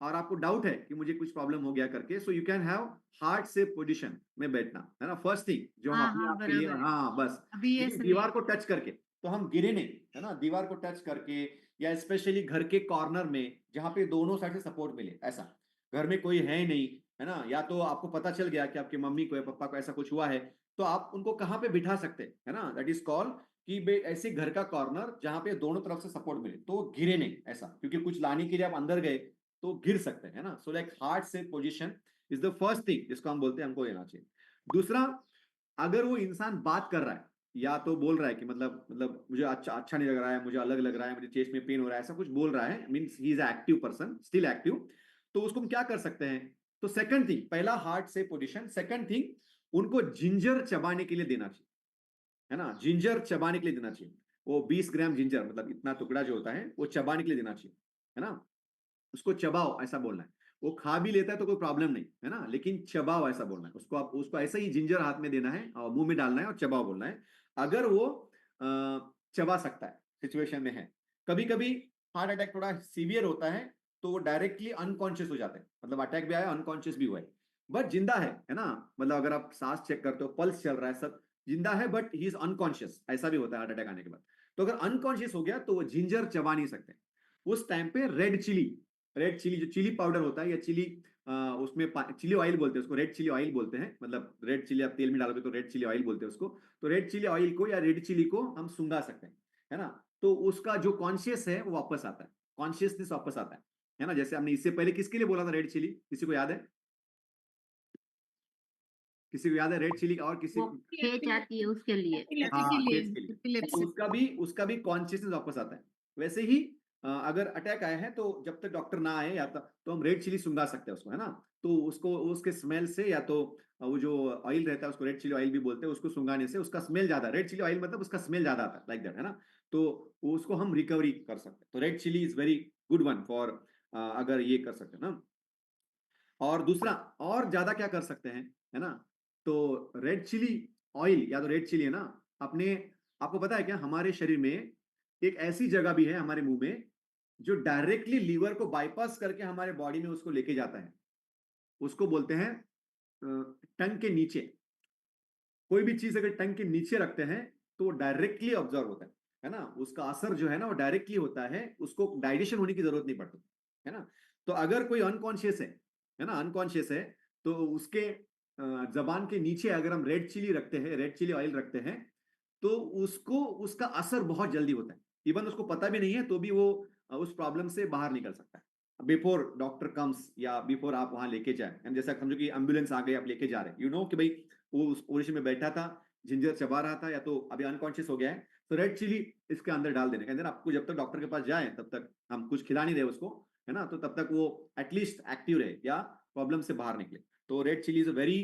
और आपको डाउट है कि मुझे कुछ प्रॉब्लम हो गया करके, सो you can have heart safe position में बैठना, है ना, फर्स्ट थिंग जो हम हाँ, अपने हाँ, आप के लिए, बराबर है। हाँ बस। अभी ये लेकिन सही दीवार है। को टच करके तो हम गिरे नहीं, है ना, दीवार को टच करके, या स्पेशली घर के कॉर्नर में जहां पे दोनों साइड से सपोर्ट मिले, ऐसा घर में कोई है ही नहीं, है ना, या तो आपको पता चल गया कि आपकी मम्मी को या पापा को ऐसा कुछ हुआ है, तो आप उनको कहाँ पे बिठा सकते हैं, है ना, दैट इज कॉल्ड कि ऐसे घर का कॉर्नर जहां पे दोनों तरफ से सपोर्ट मिले, तो गिरे नहीं, ऐसा, क्योंकि कुछ लाने के लिए आप अंदर गए तो गिर सकते हैं, है ना। सो लाइक हार्ट से position is the first thing जिसको हम बोलते हैं, हमको लेना चाहिए। दूसरा, अगर वो इंसान बात कर रहा है या तो बोल रहा है कि मतलब मुझे अच्छा नहीं लग रहा है, मुझे अलग लग रहा है, मुझे चेस्ट में पेन हो रहा है, ऐसा कुछ बोल रहा है, means he is active person, still active, तो उसको हम क्या कर सकते हैं? तो सेकंड थिंग, पहला हार्ट से पोजीशन, सेकंड थिंग, उनको जिंजर चबाने के लिए देना चाहिए, है ना, जिंजर चबाने के लिए देना चाहिए। वो 20 ग्राम जिंजर, मतलब इतना टुकड़ा जो होता है, वो चबाने के लिए देना चाहिए, है ना, उसको चबाओ ऐसा बोलना है। वो खा भी लेता है तो कोई प्रॉब्लम नहीं, है ना, लेकिन चबाओ ऐसा बोलना है उसको, आप उसको ऐसे ही जिंजर हाथ में देना है और मुंह में डालना है और चबाओ बोलना है। अगर वो चबा सकता है, सिचुएशन में है। कभी कभी हार्ट अटैक थोड़ा सीवियर होता है तो वो डायरेक्टली अनकॉन्शियस हो जाते हैं, मतलब अटैक भी आया, अनकॉन्शियस भी हुआ है, बट जिंदा है ना, मतलब अगर आप सांस चेक करते हो, पल्स चल रहा है, सब जिंदा है, बट ही इज अनकॉन्शियस, ऐसा भी होता है हार्ट अटैक आने के बाद। तो अगर अनकॉन्शियस हो गया तो वो जिंजर चबा नहीं सकते। उस टाइम पे रेड चिली जो चिली पाउडर होता है, या चिली उसमें चिली ऑयल बोलते हैं उसको, रेड चिली ऑयल बोलते हैं, मतलब रेड चिली आप तेल में डालोगे तो रेड चिली ऑयल बोलते हैं उसको। तो रेड चिली ऑयल को या रेड चिली को हम सूंघा सकते हैं, है ना, तो उसका जो कॉन्शियस है वो वापस आता है, कॉन्शियसनेस वापस आता है ना। जैसे हमने इससे पहले किसके लिए बोला था रेड चिली, किसी को याद है? किसी को याद है रेड चिली? और किसी वो खेच आती है उसके लिए। हाँ, के फेस के लिए, लिए तो उसका भी कॉन्शियसनेस वापस आता है। वैसे ही अगर अटैक आया है तो जब तक डॉक्टर ना आए या तो हम रेड चिली सुंघा सकते हैं उसको, है ना, तो उसको उसके स्मेल से, या तो वो जो ऑयल रहता है उसको रेड चिली ऑयल भी बोलते हैं, उसको सुंघाने से उसका स्मेल ज्यादा, रेड चिली ऑयल मतलब उसका स्मेल ज्यादा आता है, लाइक दैट, है ना, तो उसको हम रिकवरी कर सकते हैं। तो red chilli is very good one for, अगर ये कर सकते हैं ना। और दूसरा, और ज्यादा क्या कर सकते हैं, है ना, तो रेड चिली ऑयल या तो रेड चिली, है ना, अपने, आपको पता है क्या, हमारे शरीर में एक ऐसी जगह भी है हमारे मुंह में जो डायरेक्टली लीवर को बाईपास करके हमारे बॉडी में उसको लेके जाता है, उसको बोलते हैं टंग के नीचे। कोई भी चीज अगर टंग के नीचे रखते हैं तो वो डायरेक्टली ऑब्जर्व होता है ना, उसका असर जो है ना वो डायरेक्टली होता है, उसको डाइजेशन होने की जरूरत नहीं पड़ती, है ना। तो अगर कोई अनकॉन्शियस है ना, अनकॉन्शियस है, तो उसके जबान के नीचे अगर हम रेड चिली रखते हैं, रेड चिली ऑयल रखते हैं, तो उसको उसका असर बहुत जल्दी होता है। इवन उसको पता भी नहीं है तो भी वो उस प्रॉब्लम से बाहर निकल सकता है बिफोर डॉक्टर कम्स या बिफोर आप वहां लेके जाए। जैसा समझो कि एम्बुलेंस आ गई, आप लेके जा रहे हैं, यू नो कि भाई वो उस पोजीशन में बैठा था, जिंजर चबा रहा था या तो अभी अनकॉन्शियस हो गया है, तो रेड चिली इसके अंदर डाल देने, कहते हैं आपको जब तक डॉक्टर के पास जाए तब तक हम कुछ खिला नहीं रहे उसको, है ना, तो तब तक वो एटलीस्ट एक्टिव रहे या प्रॉब्लम से बाहर निकले। तो red chilli is a very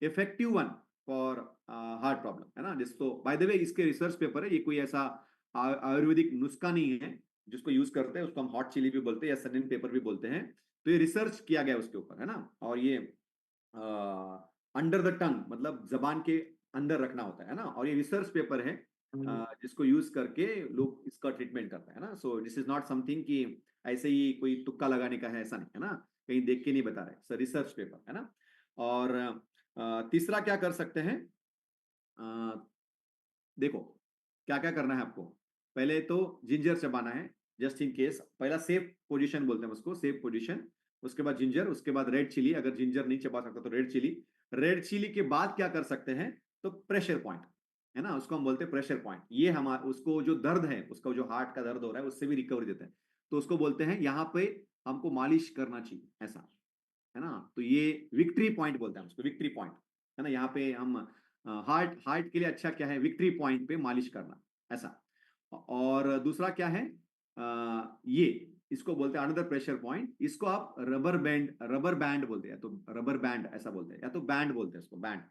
effective one for heart problem, है ना। जिसको बाय द वे इसके रिसर्च पेपर है, ये कोई ऐसा आयुर्वेदिक नुस्खा नहीं है जिसको यूज करते हैं, उसको हम हॉट चिली भी बोलते हैं या सनिन पेपर भी बोलते हैं। तो ये रिसर्च किया गया उसके ऊपर, है ना। और ये अंडर द टंग मतलब जबान के अंदर रखना होता है ना, और ये रिसर्च पेपर है जिसको यूज करके लोग इसका ट्रीटमेंट करते हैं ना। So this is not something कि ऐसे ही कोई तुक्का लगाने का है, ऐसा नहीं है ना, कहीं देख के नहीं बता रहे, सर रिसर्च पेपर है ना। और तीसरा क्या कर सकते हैं, देखो क्या क्या करना है आपको। पहले तो जिंजर चबाना है जस्ट इन केस, पहला सेफ पोजीशन बोलते हैं उसको, सेफ पोजीशन। उसके बाद जिंजर, उसके बाद रेड चिली, अगर जिंजर नहीं चबा सकता तो रेड चिली। रेड चिली के बाद क्या कर सकते हैं, तो प्रेशर पॉइंट, है ना, उसको हम बोलते हैं प्रेशर पॉइंट। ये हमारा उसको जो दर्द है, उसका जो हार्ट का दर्द हो रहा है उससे भी रिकवरी देता है, तो उसको बोलते हैं यहाँ पे हमको मालिश करना चाहिए, ऐसा, है ना। तो ये विक्ट्री पॉइंट बोलते हैं उसको, विक्ट्री पॉइंट, है ना। यहाँ पे हम हार्ट हार्ट के लिए अच्छा क्या है, विक्ट्री पॉइंट पे मालिश करना, ऐसा। और दूसरा क्या है, ये इसको बोलते हैं अनदर प्रेशर पॉइंट, इसको आप रबर बैंड बोलते हैं, या तो रबर बैंड ऐसा बोलते हैं, या तो बैंड बोलते हैं इसको, बैंड।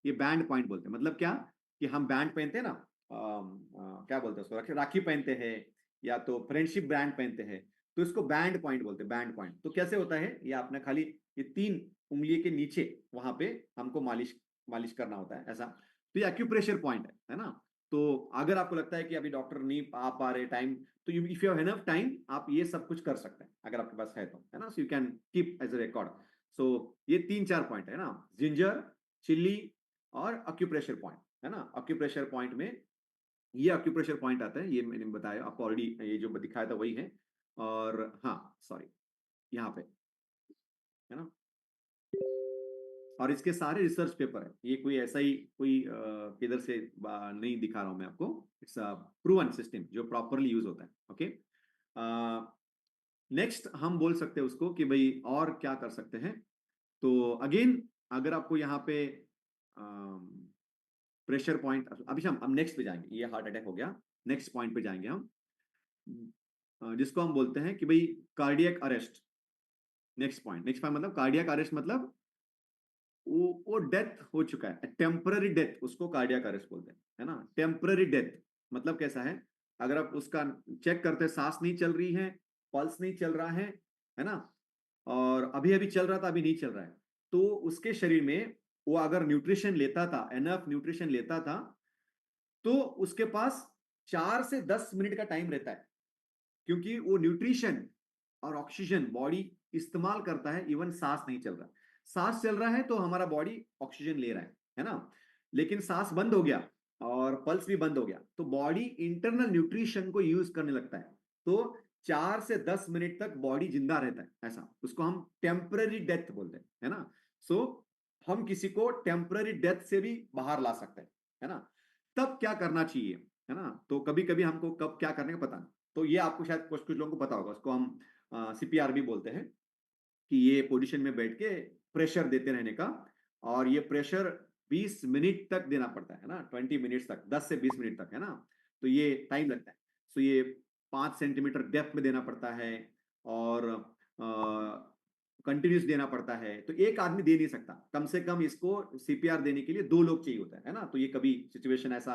ये बैंड पॉइंट बोलते हैं, मतलब क्या कि हम बैंड पहनते हैं ना, क्या बोलते हैं उसको, राखी पहनते हैं या तो फ्रेंडशिप बैंड पहनते हैं, तो इसको बैंड पॉइंट बोलते हैं, बैंड पॉइंट। तो कैसे होता है, ये आपने खाली ये 3 उंगली के नीचे वहां पे हमको मालिश मालिश करना होता है, ऐसा। तो ये एक्यूप्रेशर पॉइंट है ना। तो अगर आपको लगता है कि अभी डॉक्टर नहीं आ पा रहे टाइम, तो you if you have enough time आप ये सब कुछ कर सकते हैं अगर आपके पास है तो, है ना। So you can keep as a record. So ये 3-4 पॉइंट है ना, जिंजर, चिल्ली और अक्यूप्रेशर पॉइंट, है ना। अक्यूप्रेशर पॉइंट में ये अक्यूप्रेशर पॉइंट आता है, ये मैंने बताया आपको ऑलरेडी, ये जो दिखाया था वही है। और हाँ सॉरी, यहाँ पे, है ना। और इसके सारे रिसर्च पेपर है, ये कोई ऐसा ही कोई किधर से नहीं दिखा रहा हूं मैं आपको, इट्स अ प्रूवन सिस्टम जो प्रॉपरली यूज होता है। ओके, नेक्स्ट हम बोल सकते हैं उसको कि भाई और क्या कर सकते हैं। तो अगेन अगर आपको यहाँ पे प्रेशर पॉइंट, अभी हम नेक्स्ट पे जाएंगे, ये हार्ट अटैक हो गया, नेक्स्ट पॉइंट पे जाएंगे हम, जिसको हम बोलते हैं कि भाई कार्डियक अरेस्ट। नेक्स्ट पॉइंट मतलब कार्डियक अरेस्ट, मतलब वो डेथ हो चुका है, टेम्पररी डेथ, उसको कार्डियक अरेस्ट बोलते हैं, है ना। टेम्पररी डेथ मतलब कैसा है, अगर आप उसका चेक करते हैं, सांस नहीं चल रही है, पल्स नहीं चल रहा है ना, और अभी अभी चल रहा था, अभी नहीं चल रहा है, तो उसके शरीर में वो अगर न्यूट्रिशन लेता था, एनफ न्यूट्रिशन लेता था, तो उसके पास 4 से 10 मिनट का टाइम रहता है, क्योंकि वो न्यूट्रिशन और ऑक्सीजन बॉडी इस्तेमाल करता है, इवन सांस नहीं चल रहा। सांस चल रहा है तो हमारा बॉडी ऑक्सीजन ले रहा है ना, लेकिन सांस बंद हो गया और पल्स भी बंद हो गया, तो बॉडी इंटरनल न्यूट्रिशन को यूज करने लगता है, तो 4 से 10 मिनट तक बॉडी जिंदा रहता है, ऐसा। उसको हम टेम्पररी डेथ बोलते हैं, है ना। सो हम किसी को टेम्पररी डेथ से भी बाहर ला सकते हैं, है ना। तब क्या करना चाहिए, है ना। तो कभी कभी हमको कब क्या करने का पता नहीं, तो ये आपको शायद कुछ कुछ लोगों को पता होगा, उसको हम सीपीआर भी बोलते हैं, कि ये पोजीशन में बैठ के प्रेशर देते रहने का, और ये प्रेशर 20 मिनट तक देना पड़ता है ना, 20 मिनट्स तक, 10 से 20 मिनट तक, है ना। तो ये टाइम लगता है। सो ये 5 सेंटीमीटर डेप्थ में देना पड़ता है, और कंटिन्यूस देना पड़ता है, तो एक आदमी दे नहीं सकता, कम से कम इसको सीपीआर देने के लिए 2 लोग चाहिए होता है ना। तो ये कभी सिचुएशन ऐसा,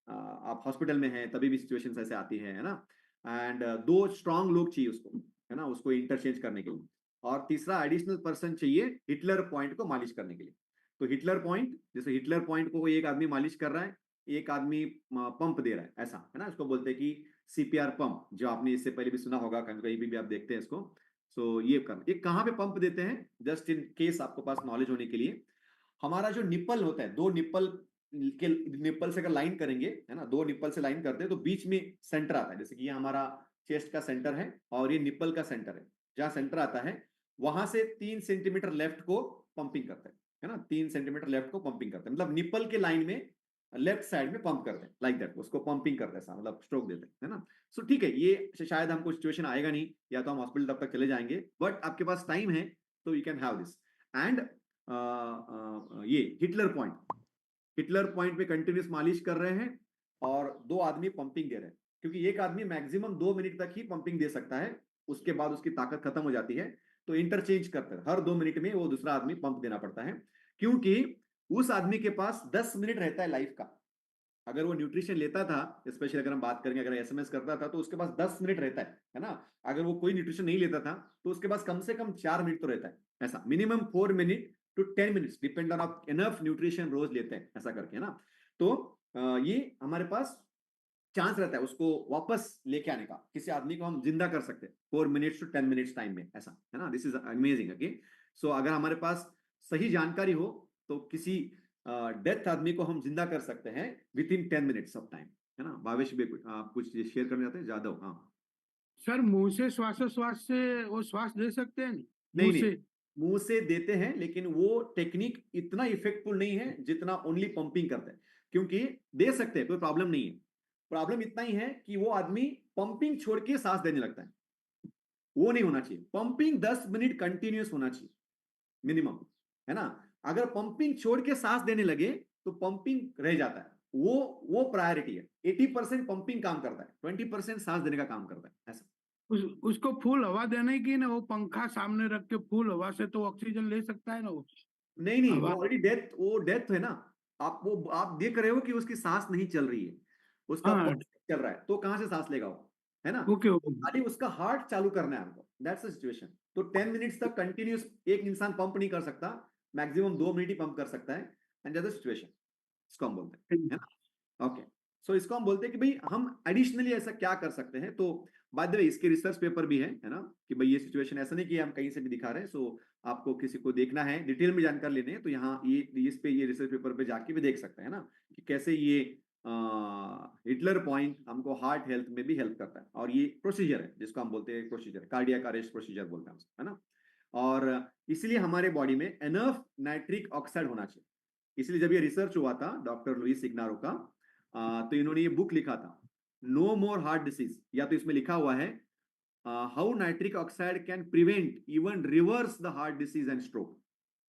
आप हॉस्पिटल में हैं तभी भी सिचुएशन ऐसे आती है ना, एंड 2 स्ट्रांग लोग चाहिए उसको, है ना, उसको इंटरचेंज करने के लिए। और तीसरा एडिशनल पर्सन चाहिए हिटलर पॉइंट को मालिश करने के लिए। तो हिटलर पॉइंट, जैसे हिटलर पॉइंट को एक आदमी मालिश कर रहा है, एक आदमी पंप दे रहा है, ऐसा, है ना। इसको बोलते हैं कि सीपीआर पंप, जो आपने इससे पहले भी सुना होगा, कहीं भी आप देखते हैं इसको। सो ये करना, ये कहाँ पे पंप देते हैं, जस्ट इन केस आपको पास नॉलेज होने के लिए, हमारा जो निप्पल होता है, 2 निप्पल के, निप्पल से अगर लाइन करेंगे, है ना, 2 निप्पल से लाइन करते हैं तो बीच में सेंटर आता है, जैसे कि ये हमारा चेस्ट का सेंटर है और ये निप्पल का सेंटर है, जहां सेंटर आता है वहां से 3 सेंटीमीटर लेफ्ट को पंपिंग करते हैं, है ना, 3 सेंटीमीटर लेफ्ट को पंपिंग करते हैं, मतलब निपल के लाइन में लेफ्ट साइड में पंप करते हैं, लाइक दैट, उसको पंपिंग करते हैं, मतलब स्ट्रोक देते हैं, है ना। सो ठीक है, ये शायद हमको सिचुएशन आएगा नहीं, या तो हम हॉस्पिटल तब तक चले जाएंगे, बट आपके पास टाइम है तो you can have this. And ये हिटलर पॉइंट पे कंटिन्यूस मालिश कर रहे हैं और 2 आदमी पंपिंग दे रहे हैं, क्योंकि एक आदमी मैक्सिमम 2 मिनट तक ही पंपिंग दे सकता है, उसके बाद उसकी ताकत खत्म हो जाती है, तो इंटरचेंज करते हैं, हर 2 मिनट में वो दूसरा आदमी पंप देना पड़ता है, क्योंकि उस आदमी के पास 10 मिनट रहता है लाइफ का। अगर वो न्यूट्रिशन लेता था, स्पेशली अगर हम बात करेंगे, अगर एसएमएस करता था, तो उसके पास 10 मिनट रहता है ना। अगर वो कोई न्यूट्रिशन नहीं लेता था तो उसके पास कम से कम 4 मिनट तो रहता है, ऐसा minimum 4 minute to 10 minutes, depend on आप इनफ न्यूट्रिशन रोज लेते हैं, ऐसा करके, है ना। तो ये हमारे पास चांस रहता है उसको वापस लेके आने का, किसी आदमी को हम जिंदा कर सकते हैं 4 मिनट्स टू 10 मिनट्स टाइम में, ऐसा, है ना। This is amazing. ओके, सो अगर हमारे पास सही जानकारी हो तो किसी डेथ आदमी को हम जिंदा कर सकते हैं with in 10 minutes of time, है ना। भावेश भी आप कुछ शेयर करना चाहते हैं? जादव, हाँ। सर मुंह से श्वासोश्वास से वो श्वास दे सकते हैं? नहीं मुंह नहीं, से? मुंह से देते हैं, लेकिन वो टेक्निक इतना इफेक्टफुल नहीं है जितना ओनली पंपिंग करते हैं, क्योंकि दे सकते हैं, कोई प्रॉब्लम नहीं है, प्रॉब्लम इतना ही है कि वो आदमी पंपिंग छोड़ के सांस देने लगता है, वो नहीं होना चाहिए। पंपिंग 10 मिनट कंटिन्यूस होना चाहिए मिनिमम, है ना। अगर पंपिंग छोड़ के सांस देने लगे तो पंपिंग रह जाता है, वो प्रायोरिटी है। 80% पंपिंग काम करता है, 20% सांस देने का काम करता है, ऐसा। उसको फुल हवा देने की ना, वो पंखा सामने रख के फुल हवा से तो ऑक्सीजन ले सकता है ना वो? नहीं नहीं, वो हवा। ऑलरेडी डेथ है ना। आप देख रहे हो कि उसकी सांस नहीं चल रही है, उसका हाँ। पल्स चल रहा है, तो कहां से सांस लेगा वो, है ना। ओके तो ओके। खाली उसका हार्ट चालू करना है हमको, दैट्स द सिचुएशन। तो 10 मिनट्स तक कंटिन्यूस एक इंसान पंप नहीं कर सकता, मैक्सिमम 2 मिनट ही पंप कर सकता है, एंड दैट्स द सिचुएशन, इसको हम बोलते हैं, है ना। ओके, सो इसको हम बोलते हैं कि भाई हम एडिशनली ऐसा क्या कर सकते हैं। तो बाय द वे इसके रिसर्च पेपर भी है ना, कि भाई ये सिचुएशन ऐसा नहीं कि हम कहीं से भी दिखा रहे हैं। सो आपको किसी को देखना है, डिटेल में जानकारी लेनी है, तो यहाँ ये इस पे, ये रिसर्च पेपर पे जाके भी देख सकते हैं ना, कि कैसे ये हिटलर पॉइंट हमको हार्ट हेल्थ में भी हेल्प करता है। और ये प्रोसीजर है जिसको हम बोलते हैं, प्रोसीजर कार्डियक अरेस्ट प्रोसीजर बोलते हैं उसको, है ना। और इसलिए हमारे बॉडी में एनफ नाइट्रिक ऑक्साइड होना चाहिए। इसलिए जब ये रिसर्च हुआ था डॉक्टर लुइस इग्नारो का, तो इन्होंने ये बुक लिखा था, नो मोर हार्ट डिसीज, या तो इसमें लिखा हुआ है how nitric oxide can prevent even reverse the heart disease and stroke,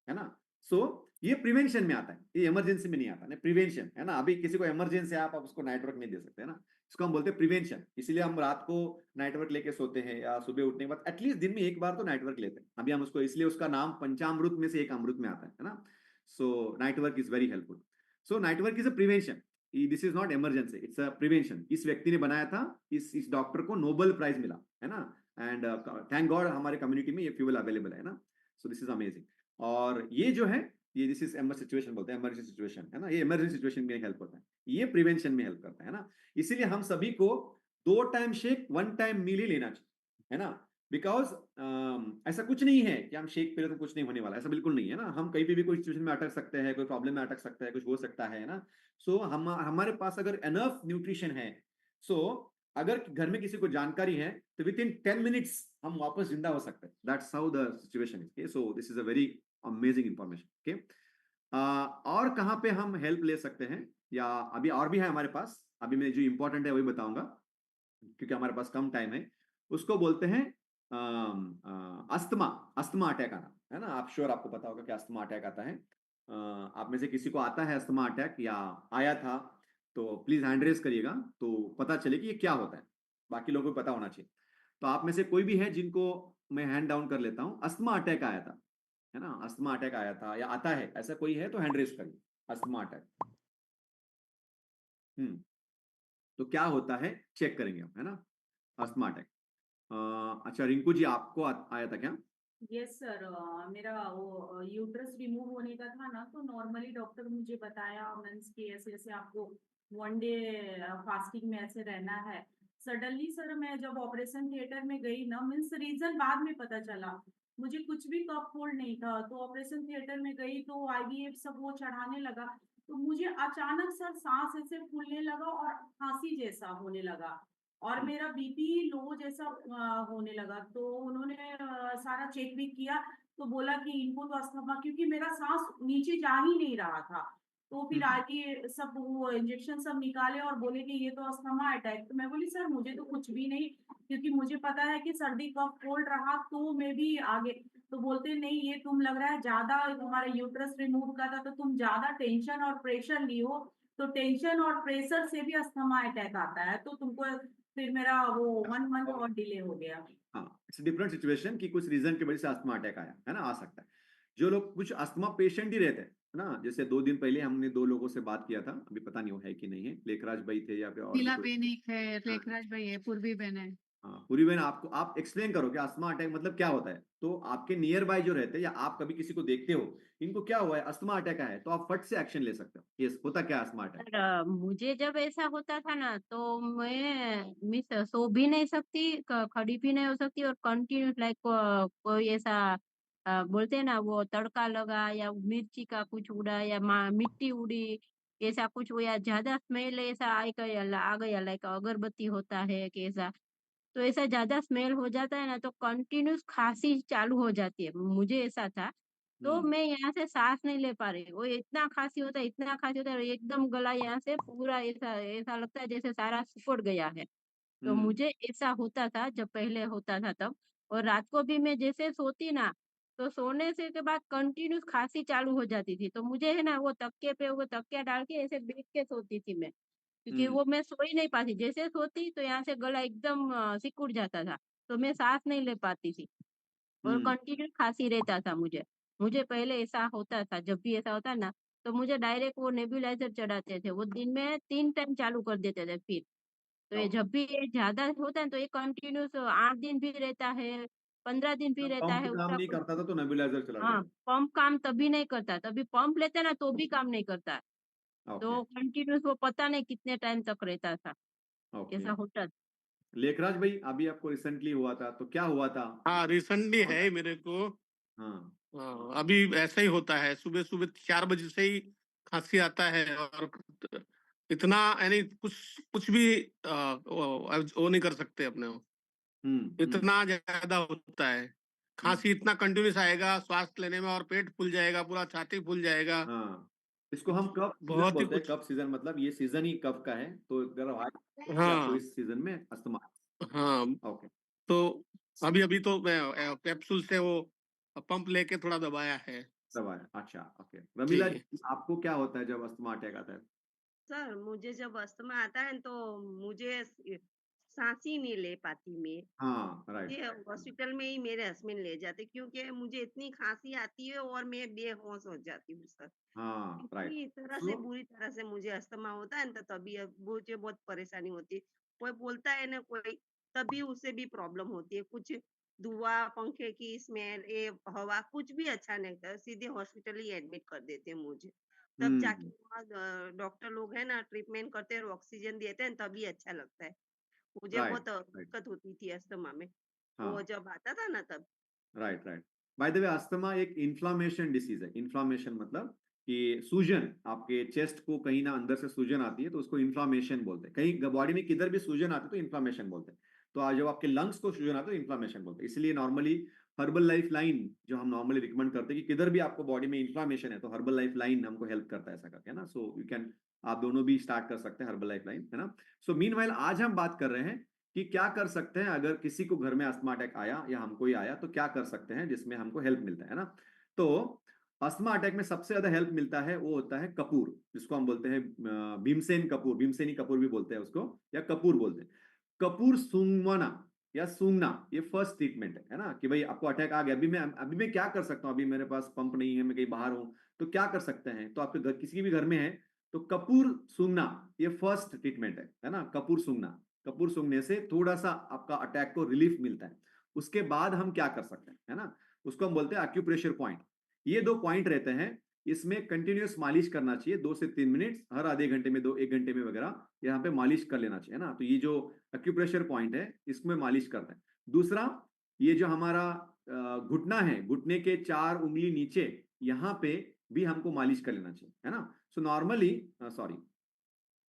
है ना। सो ये प्रिवेंशन में आता है, ये इमरजेंसी में नहीं आता ना, प्रिवेंशन, है ना। अभी किसी को इमरजेंसी है, आप उसको नाइटवर्क नहीं दे सकते, है ना। इसको हम बोलते हैं प्रिवेंशन। इसीलिए हम रात को नाइटवर्क लेके सोते हैं, या सुबह उठने के बाद एटलीस्ट दिन में एक बार तो नाइटवर्क लेते हैं। अभी हम उसको, इसलिए उसका नाम पंचामृत में से एक अमृत में आता है ना। So nightwork is very helpful. So nightwork is a prevention, this is not emergency, it's a prevention. इस व्यक्ति ने बनाया था, इस डॉक्टर को नोबेल प्राइज मिला, है ना। एंड थैंक गॉड हमारे कम्युनिटी में ये फ्यूल अवेलेबल है ना। So this is amazing. और ये जो है, ये दिस इज एमर सिचुएशन बोलते हैं, इमरजेंसी सिचुएशन, है ना। ये इमरजेंसी सिचुएशन में हेल्प करता है, ये प्रिवेंशन में हेल्प करता है ना। इसीलिए हम सभी को 2 टाइम शेक 1 टाइम मील ही लेना चाहिए, है ना। बिकॉज ऐसा कुछ नहीं है कि हम शेक पी रहे तो कुछ नहीं होने वाला, ऐसा बिल्कुल नहीं है ना। हम कहीं पे भी कोई सिचुएशन में अटक सकते हैं, कोई प्रॉब्लम में अटक सकता है, कुछ हो सकता है ना। सो हमारे पास अगर एनफ न्यूट्रिशन है, सो अगर घर में किसी को जानकारी है, तो विद इन 10 मिनट्स हम वापस जिंदा हो सकते हैं। That's how the situation is. So this is a very amazing information. Okay, और कहाँ पे हम हेल्प ले सकते हैं, या अभी और भी है हमारे पास, अभी मैं जो इंपॉर्टेंट है वही बताऊंगा, क्योंकि हमारे पास कम टाइम है। उसको बोलते हैं अस्थमा, अस्थमा अटैक आना, है ना। आप श्योर, आपको पता होगा कि अस्थमा अटैक आता है। आप में से किसी को आता है अस्थमा अटैक, या आया था, तो प्लीज हैंड रेस करिएगा, तो पता चले कि ये क्या होता है, बाकी लोगों को पता होना चाहिए। तो आप में से कोई भी है जिनको मैं हैंड डाउन कर लेता हूं, अस्थमा अटैक आया था, है ना, अस्थमा अटैक आया था या आता है, ऐसा कोई है तो हैंड रेस करिए। अस्थमा अटैक, तो क्या होता है चेक करेंगे हम, है ना। Asthma attack. अच्छा रिंकू जी, आपको आया था क्या? यस सर, मेरा वो यूट्रस रिमूव होने का था ना, तो नॉर्मली डॉक्टर मुझे बताया मीन्स कि ऐसे ऐसे आपको 1 डे फास्टिंग में ऐसे रहना है। सडनली सर मैं जब ऑपरेशन थिएटर में गई ना, मीन्स रीजन बाद में पता चला, मुझे कुछ भी कफ कोल्ड नहीं था, तो ऑपरेशन थिएटर में गई तो आईवीएफ सब वो चढ़ाने लगा, तो मुझे अचानक सर सांस ऐसे फूलने लगा और खांसी जैसा होने लगा। और मेरा बीपी लो जैसा होने लगा। तो उन्होंने सारा चेक भी किया, तो बोला कि इनको तो अस्थमा, क्योंकि मेरा सांस नीचे जा ही नहीं रहा था। तो फिर आगे सब वो इंजेक्शन सब निकाले और बोले कि ये तो अस्थमा अटैक। तो मैं बोली सर मुझे तो कुछ भी नहीं, क्योंकि मुझे पता है कि सर्दी कफ कोल्ड रहा तो मैं भी आगे। तो बोलते नहीं, ये तुम लग रहा है ज्यादा, तुम्हारा यूट्रस रिमूव का था तो तुम ज्यादा टेंशन और प्रेशर ली हो, तो टेंशन और प्रेशर से भी अस्थमा अटैक आता है। तो तुमको फिर मेरा वो 1 मंथ और डिले हो गया। हाँ, इट्स डिफरेंट सिचुएशन कि कुछ रीजन की वजह से अस्थमा अटैक आया है ना, आ सकता है। जो लोग कुछ अस्थमा पेशेंट ही रहते हैं ना, जैसे 2 दिन पहले हमने 2 लोगों से बात किया था, अभी पता नहीं वो है कि नहीं है, लेखराज भाई थे या फिर और भी नीला कोई। बेन एक है, हाँ, लेखराज भाई है, पूर्वी बेन है। हाँ, पूरी बहन आपको आप एक्सप्लेन करो कि अस्थमा अटैक मतलब क्या होता है। तो आपके नियर बाय जो रहते हैं या आप कभी किसी को देखते हो इनको क्या हुआ है, अस्थमा अटैक आया है, तो आप फट से एक्शन ले सकते हो। ये होता क्या है अस्थमा अटैक? पर मुझे जब ऐसा होता था ना तो मैं मिस सो भी नहीं सकती, खड़ी भी नहीं हो सकती, और कंटिन्यूस लाइक कोई ऐसा बोलते हैं ना, वो तड़का लगा या मिर्ची का कुछ उड़ा या मिट्टी उड़ी, ऐसा कुछ हुआ, या ज्यादा स्मेल ऐसा आ गया लाइक अगरबत्ती होता है कि ऐसा, तो ऐसा ज्यादा स्मेल हो जाता है ना तो कंटिन्यूस खांसी चालू हो जाती है, मुझे ऐसा था। तो हम्म मैं यहाँ से सांस नहीं ले पा रही, वो इतना खांसी होता है, इतना खांसी होता है, एकदम गला यहाँ से पूरा ऐसा ऐसा लगता है जैसे सारा सिकुड़ गया है। तो हम्म मुझे ऐसा होता था जब पहले होता था तब। और रात को भी मैं जैसे सोती ना, तो सोने से के बाद कंटिन्यूस खांसी चालू हो जाती थी, तो मुझे है ना वो तकिए पे वो तकिया डाल के ऐसे बैठ के सोती थी मैं, क्योंकि हम्म वो मैं सो ही नहीं पाती, जैसे सोती तो यहाँ से गला एकदम सिकुड़ जाता था, तो मैं सांस नहीं ले पाती थी और हम्म कंटिन्यू खांसी रहता था मुझे। मुझे पहले ऐसा होता था, जब भी ऐसा होता ना तो मुझे डायरेक्ट वो नेबुलाइज़र चढ़ाते थे, वो दिन में 3 टाइम चालू कर देते थे फिर। तो ये ओके। जब भी ये ज़्यादा होता है तो ये कंटिन्यूअस 8 दिन भी रहता है, 15 दिन भी रहता पंप है, काम उसका नहीं कुछ। करता था तो नेबुलाइजर चलाते हाँ, थे। पंप काम तभी नहीं करता, तभी पंप लेते हैं ना तो भी काम नहीं करता है। ओके। तो कंटिन्यूअस वो पता नहीं कितने टाइम तक रहता था, ओके। ऐसा होता था। लेखराज भाई अभी आपको रिसेंटली हुआ था तो क्या हुआ था? हाँ, रिसेंटली है ही मेरे को। हाँ। हाँ, अभी ऐसा ही होता है, सुबह सुबह 4 बजे से ही खांसी आता है, और इतना यानी कुछ कुछ भी वो नहीं कर सकते अपने को, हम्म। इतना ज्यादा होता है। हम्म। खांसी इतना कंटिन्यूस आएगा श्वास लेने में, और पेट फूल जाएगा, पूरा छाती फूल जाएगा। हाँ, इसको हम कफ सीजन बहुत ही बोलते हैं। कुछ। कफ सीजन मतलब ये सीजन ही कफ का है, तो अगर आपको हाँ इस सीजन में अस्थमा। हाँ। ओके। तो अभी अभी तो मैं कैप्सूल से वो पंप लेके थोड़ा दबाया है। दबाया, अच्छा ओके। जी। रमीला जी, आपको क्या होता है जब अस्थमा अटैक आता है? सर मुझे जब अस्थमा आता है तो मुझे सांस ही नहीं ले पाती मैं। हाँ, राइट। ये हॉस्पिटल में ही मेरे हस्बैंड ले जाते क्योंकि मुझे इतनी खांसी आती है और मैं बेहोश हो जाती हूँ सर। हाँ, राइट। इतनी तरह से सो बुरी तरह से मुझे अस्थमा होता है ना, तो तभी अब मुझे बहुत परेशानी होती है। कोई बोलता है ना कोई, तभी उसे भी प्रॉब्लम होती है। कुछ धुआं, पंखे की स्मेल, ये हवा कुछ भी अच्छा नहीं लगता, सीधे हॉस्पिटल ही एडमिट कर देते हैं मुझे। तब जाके हम्म वहाँ डॉक्टर लोग हैं ना ट्रीटमेंट करते हैं और ऑक्सीजन देते हैं, तभी अच्छा लगता है। मुझे राइट, बहुत राइट। दिक्कत होती थी अस्थमा में। वो हाँ, जब आता था ना तब। Right, right. By the way, asthma एक इन्फ्लामेशन डिसीज है। इन्फ्लामेशन मतलब कि सूजन, आपके चेस्ट को कहीं ना अंदर से सूजन आती है तो उसको इन्फ्लामेशन बोलते हैं। कहीं बॉडी में किधर भी सूजन आती है तो इन्फ्लामेशन बोलते हैं। तो आज जब आपके लंग्स को सूजन आता है तो इन्फ्लामेशन बोलते हैं। इसलिए नॉर्मली हर्बल लाइफ लाइन जो हम नॉर्मली रिकमेंड करते हैं कि किधर भी आपको बॉडी में इन्फ्लामेशन है तो हर्बल लाइफ लाइन हमको हेल्प करता है ऐसा करके, है ना। सो यू कैन, आप दोनों भी स्टार्ट कर सकते हैं हर्बल लाइफ लाइन, है ना। सो मीनवाइल आज हम बात कर रहे हैं कि क्या कर सकते हैं अगर किसी को घर में अस्थमा अटैक आया या हमको ही आया, तो क्या कर सकते हैं जिसमें हमको हेल्प मिलता है ना। तो अस्थमा अटैक में सबसे ज्यादा हेल्प मिलता है वो होता है कपूर, जिसको हम बोलते हैं भीमसेन कपूर, भीमसेनी कपूर भी बोलते हैं उसको, या कपूर बोलते हैं। कपूर सूंघना या सूंघना, ये फर्स्ट ट्रीटमेंट है ना। कि भाई आपको अटैक आ गया, अभी मैं क्या कर सकता हूँ, अभी मेरे पास पंप नहीं है, मैं कहीं बाहर हूँ, तो क्या कर सकते हैं। तो आपके घर किसी भी घर में है तो कपूर सूंघना ये फर्स्ट ट्रीटमेंट है ना। कपूर सूंघना, कपूर सूंघने से थोड़ा सा आपका अटैक को रिलीफ मिलता है। उसके बाद हम क्या कर सकते हैं, है ना, उसको हम बोलते हैं एक्यूप्रेशर पॉइंट। ये 2 पॉइंट रहते हैं, इसमें कंटिन्यूस मालिश करना चाहिए 2 से 3 मिनट हर आधे घंटे में, 1 घंटे में वगैरह यहाँ पे मालिश कर लेना चाहिए ना। तो ये जो एक्यूप्रेशर पॉइंट है इसमें मालिश करते हैं। दूसरा, ये जो हमारा घुटना है, घुटने के 4 उंगली नीचे, यहाँ पे भी हमको मालिश कर लेना चाहिए, है ना। सो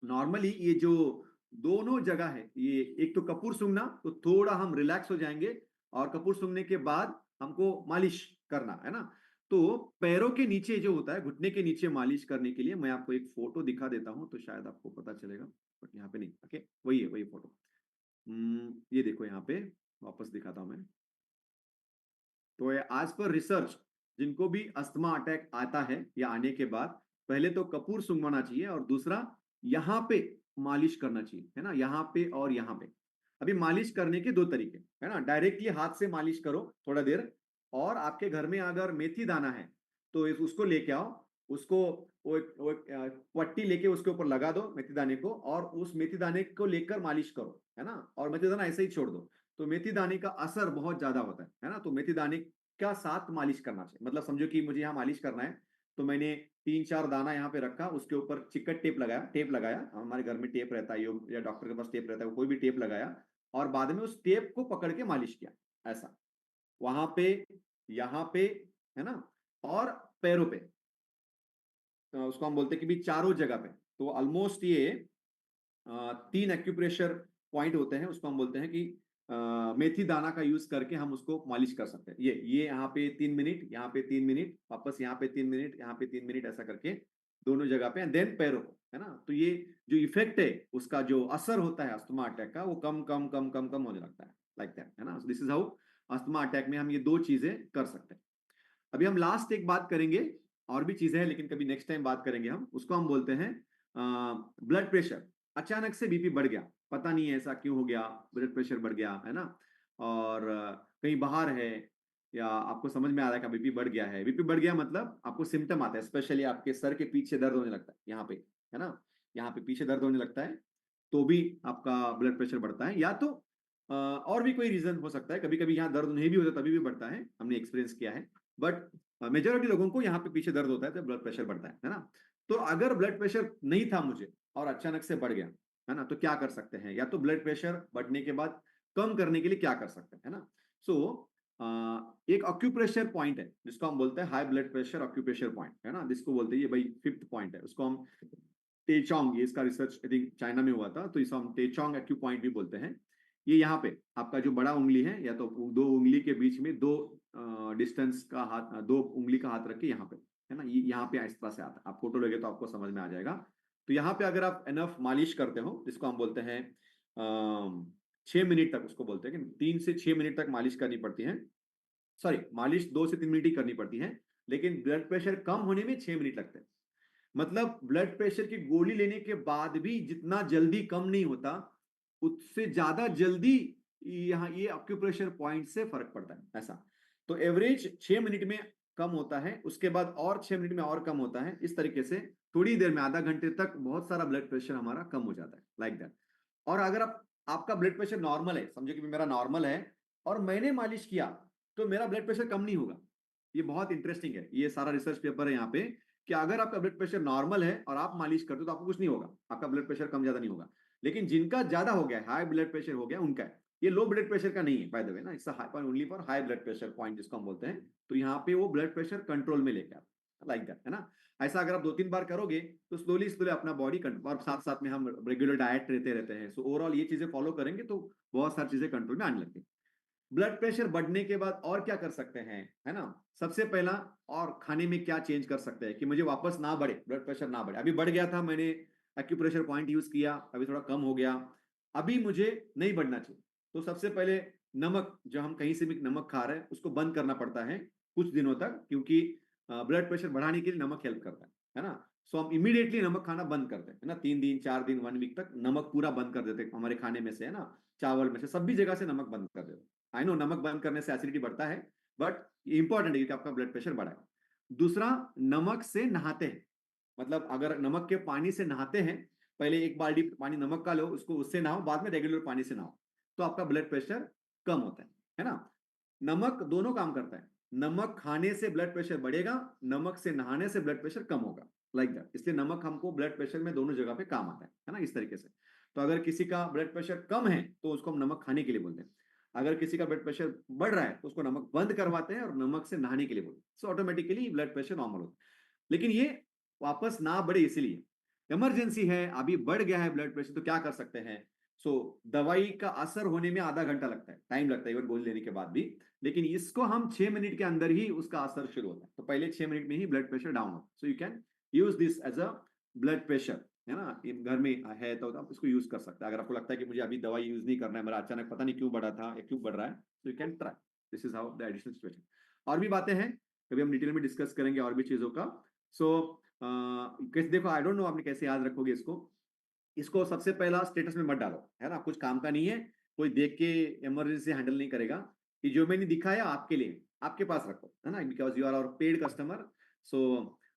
नॉर्मली ये जो दोनों जगह है ये। एक तो कपूर सूंघना, तो थोड़ा हम रिलैक्स हो जाएंगे, और कपूर सूंघने के बाद हमको मालिश करना है ना। तो पैरों के नीचे जो होता है, घुटने के नीचे मालिश करने के लिए मैं आपको एक फोटो दिखा देता हूं, तो शायद आपको पता चलेगा, बट यहाँ पे नहीं। ओके, वही है, वही फोटो। ये देखो यहाँ पे, वापस दिखाता हूं मैं। तो आज पर रिसर्च, जिनको भी अस्थमा अटैक आता है या आने के बाद, पहले तो कपूर सूंघवाना चाहिए, और दूसरा यहाँ पे मालिश करना चाहिए, है ना, यहाँ पे और यहाँ पे। अभी मालिश करने के दो तरीके है ना, डायरेक्टली हाथ से मालिश करो थोड़ा देर, और आपके घर में अगर मेथी दाना है तो उसको लेके आओ, उसको पट्टी लेके उसके ऊपर लगा दो मेथी दाने को, और उस मेथी दाने को लेकर मालिश करो, है ना। और मेथी दाना ऐसे ही छोड़ दो, तो मेथी दाने का असर बहुत ज्यादा होता है ना। तो मेथी दाने का साथ मालिश करना चाहिए। मतलब समझो कि मुझे यहाँ मालिश करना है, तो मैंने 3-4 दाना यहाँ पे रखा, उसके ऊपर चिकट टेप लगाया, हमारे घर में टेप रहता है, या डॉक्टर के पास टेप रहता है, कोई भी टेप लगाया, और बाद में उस टेप को पकड़ के मालिश किया, ऐसा, वहां पे, यहाँ पे, है ना, और पैरों पे। तो उसको हम बोलते हैं कि भी चारों जगह पे। तो ऑलमोस्ट ये 3 एक्यूप्रेशर पॉइंट होते हैं, उसको हम बोलते हैं कि मेथी दाना का यूज करके हम उसको मालिश कर सकते हैं। ये यहाँ पे 3 मिनट, यहाँ पे 3 मिनट, वापस यहाँ पे 3 मिनट, यहाँ पे 3 मिनट, ऐसा करके दोनों जगह पे, देन पैरों को, है ना। तो ये जो इफेक्ट है, उसका जो असर होता है अस्थमा अटैक का, वो कम कम कम कम कम होने लगता है, लाइक दैट, है ना। This is how asthma attack में हम ये 2 चीजें कर सकते हैं। अभी हम लास्ट एक बात करेंगे, और भी चीजें हैं लेकिन कभी नेक्स्ट टाइम बात करेंगे हम, उसको हम बोलते हैं ब्लड प्रेशर। अचानक से बीपी बढ़ गया, पता नहीं है ऐसा क्यों हो गया, ब्लड प्रेशर बढ़ गया, है ना, और कहीं बाहर है, या आपको समझ में आ रहा है कि बीपी बढ़ गया है। बीपी बढ़ गया मतलब आपको सिम्टम आता है, स्पेशली आपके सर के पीछे दर्द होने लगता है, यहाँ पे, है ना, यहाँ पे पीछे दर्द होने लगता है, तो भी आपका ब्लड प्रेशर बढ़ता है। या तो और भी कोई रीजन हो सकता है, कभी कभी यहाँ दर्द नहीं भी होता तभी भी बढ़ता है, हमने एक्सपीरियंस किया है, बट मेजोरिटी लोगों को यहाँ पे पीछे दर्द होता है तो ब्लड प्रेशर बढ़ता है ना। तो अगर ब्लड प्रेशर नहीं था मुझे और अचानक से बढ़ गया, है ना, तो क्या कर सकते हैं, या तो ब्लड प्रेशर बढ़ने के बाद कम करने के लिए क्या कर सकते हैं, है ना। सो एक ऑक्यूप्रेशर पॉइंट है जिसको हम बोलते हैं high blood pressure acupressure point, है ना, जिसको बोलते हैं, ये भाई 5th पॉइंट है, उसको हम टेचोंग, ये इसका रिसर्च आई थिंक चाइना में हुआ था, तो इसको हम टेचोंग एक्यू पॉइंट भी बोलते हैं। ये यहाँ पे आपका जो बड़ा उंगली है, या तो 2 उंगली के बीच में 2 डिस्टेंस का हाथ, 2 उंगली का हाथ रख के यहाँ पे, है ना, ये यहाँ पे इस तरह से आता है। आप फोटो लोगे तो आपको समझ में आ जाएगा। तो यहाँ पे अगर आप एनफ मालिश करते हो, जिसको हम बोलते हैं 6 मिनट तक, उसको बोलते हैं कि 3 से 6 मिनट तक मालिश करनी पड़ती है। सॉरी, मालिश 2 से 3 मिनट ही करनी पड़ती है, लेकिन ब्लड प्रेशर कम होने में 6 मिनट लगते हैं। मतलब ब्लड प्रेशर की गोली लेने के बाद भी जितना जल्दी कम नहीं होता, उससे ज्यादा जल्दी यहाँ ये एक्यूप्रेशर पॉइंट से फर्क पड़ता है, ऐसा। तो एवरेज 6 मिनट में कम होता है, उसके बाद और 6 मिनट में और कम होता है, इस तरीके से थोड़ी देर में, आधा घंटे तक बहुत सारा ब्लड प्रेशर हमारा कम हो जाता है, लाइक दैट। और अगर आपका ब्लड प्रेशर नॉर्मल है, समझो कि मेरा नॉर्मल है और मैंने मालिश किया, तो मेरा ब्लड प्रेशर कम नहीं होगा। ये बहुत इंटरेस्टिंग है, ये सारा रिसर्च पेपर है यहाँ पे, कि अगर आपका ब्लड प्रेशर नॉर्मल है और आप मालिश करते हो तो आपको कुछ नहीं होगा, आपका ब्लड प्रेशर कम ज्यादा नहीं होगा। लेकिन जिनका ज्यादा हो गया, हाई ब्लड प्रेशर हो गया, उनका है। ये लो ब्लड प्रेशर का नहीं है, बाय द वे ना, it's only for high blood pressure point, जिसको हम बोलते हैं। तो यहाँ पे वो ब्लड प्रेशर कंट्रोल में लेके आता, लाइक दैट, है ना। ऐसा अगर आप 2-3 बार करोगे तो स्लोली स्लोली अपना बॉडी, और साथ साथ में हम रेगुलर डाइट रहते हैं, सो ओवरऑल ये चीजें फॉलो करेंगे तो बहुत सारी चीजें कंट्रोल में आने लगती है। ब्लड प्रेशर बढ़ने के बाद और क्या कर सकते हैं, है ना। सबसे पहला, और खाने में क्या चेंज कर सकते हैं कि मुझे वापस ना बढ़े, ब्लड प्रेशर ना बढ़े। अभी बढ़ गया था, मैंने एक्यूप्रेशर पॉइंट यूज किया, अभी थोड़ा कम हो गया, अभी मुझे नहीं बढ़ना चाहिए। तो सबसे पहले नमक, जो हम कहीं से भी नमक खा रहे हैं, उसको बंद करना पड़ता है कुछ दिनों तक, क्योंकि ब्लड प्रेशर बढ़ाने के लिए नमक हेल्प करता है ना। सो हम इमीडिएटली नमक खाना बंद करते हैं, है ना, 3 दिन 4 दिन 1 वीक तक नमक पूरा बंद कर देते हैं हमारे खाने में से, है ना, चावल में से, सभी जगह से नमक बंद कर देते। आई नो नमक बंद करने से एसिडिटी बढ़ता है, बट इंपॉर्टेंट है कि आपका ब्लड प्रेशर बढ़ा है। दूसरा, नमक से नहाते हैं, मतलब अगर नमक के पानी से नहाते हैं, पहले 1 बाल्टी पानी नमक का लो, उसको उससे नहाओ, बाद में रेगुलर पानी से नहाओ, तो आपका ब्लड प्रेशर कम होता है ना। नमक दोनों काम करता है, नमक खाने से ब्लड प्रेशर बढ़ेगा, नमक से नहाने से ब्लड प्रेशर कम होगा, लाइक दैट। इसलिए नमक हमको ब्लड प्रेशर में दोनों जगह पे काम आता है ना, इस तरीके से। तो अगर किसी का ब्लड प्रेशर कम है तो उसको हम नमक खाने के लिए बोलते हैं। अगर किसी का ब्लड प्रेशर बढ़ रहा है तो उसको नमक बंद करवाते हैं और नमक से नहाने के लिए बोलते हैं। So automatically blood pressure normal होता है। लेकिन ये वापस ना बढ़े इसलिए, इमरजेंसी है, अभी बढ़ गया है ब्लड प्रेशर, तो क्या कर सकते हैं? सो दवाई का असर होने में आधा घंटा लगता है, टाइम लगता है इवन गोली लेने के बाद भी, लेकिन इसको हम 6 मिनट के अंदर ही उसका असर शुरू होता है। तो पहले 6 मिनट में ही ब्लड प्रेशर डाउन होता है। So you can use this as a blood pressure, है ना, घर में है तो आप इसको यूज कर सकते हैं। अगर आपको लगता है कि मुझे अभी दवाई यूज नहीं करना है, मेरा अचानक पता नहीं क्यों बढ़ा था या क्यों बढ़ रहा है, तो you can try. This is how the additional situation. और भी बातें हैं, कभी हम डिटेल में डिस्कस करेंगे और भी चीजों का। सो कैसे देखो, आई डोंट नो आपने कैसे याद रखोगे इसको। इसको सबसे पहला स्टेटस में मत डालो, है ना, कुछ काम का नहीं है, कोई देख के इमरजेंसी हैंडल नहीं करेगा। कि जो मैंने दिखाया आपके लिए, आपके पास रखो, है ना, because you are our paid customer. So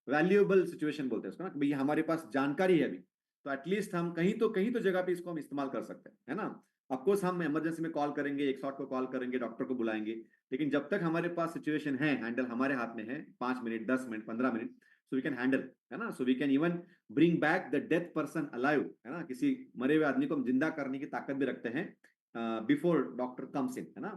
valuable situation बोलते हैं उसको ना, कि भैया हमारे पास जानकारी है अभी, तो एटलीस्ट हम कहीं तो जगह पे इसको हम इस्तेमाल कर सकते हैं, है ना। ऑफकोर्स हम इमरजेंसी में कॉल करेंगे, 100 को कॉल करेंगे, डॉक्टर को बुलाएंगे, लेकिन जब तक हमारे पास सिचुएशन है, हैंडल हमारे हाथ में है, 5 minute 10 minute 15 minute, so we can handle, है ना। So we can even bring back the death person alive, है ना, किसी मरे हुए आदमी को हम जिंदा करने की ताकत भी रखते हैं बिफोर डॉक्टर कम्स इन, है ना।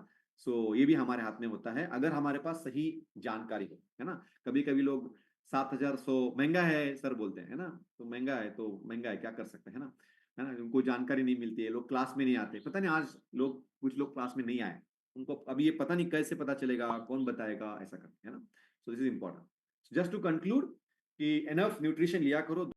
सो ये भी हमारे हाथ में होता है अगर हमारे पास सही जानकारी हो, है ना। कभी कभी लोग 7,100 महंगा है सर बोलते हैं, है ना, तो महंगा है तो महंगा है, क्या कर सकते हैं, है ना, उनको जानकारी नहीं मिलती है, लोग क्लास में नहीं आते, पता नहीं आज लोग कुछ लोग क्लास में नहीं आए, उनको अभी ये पता नहीं कैसे पता चलेगा, कौन बताएगा, ऐसा करके, है ना। So this is important. Just to conclude कि एनफ न्यूट्रिशन लिया करो।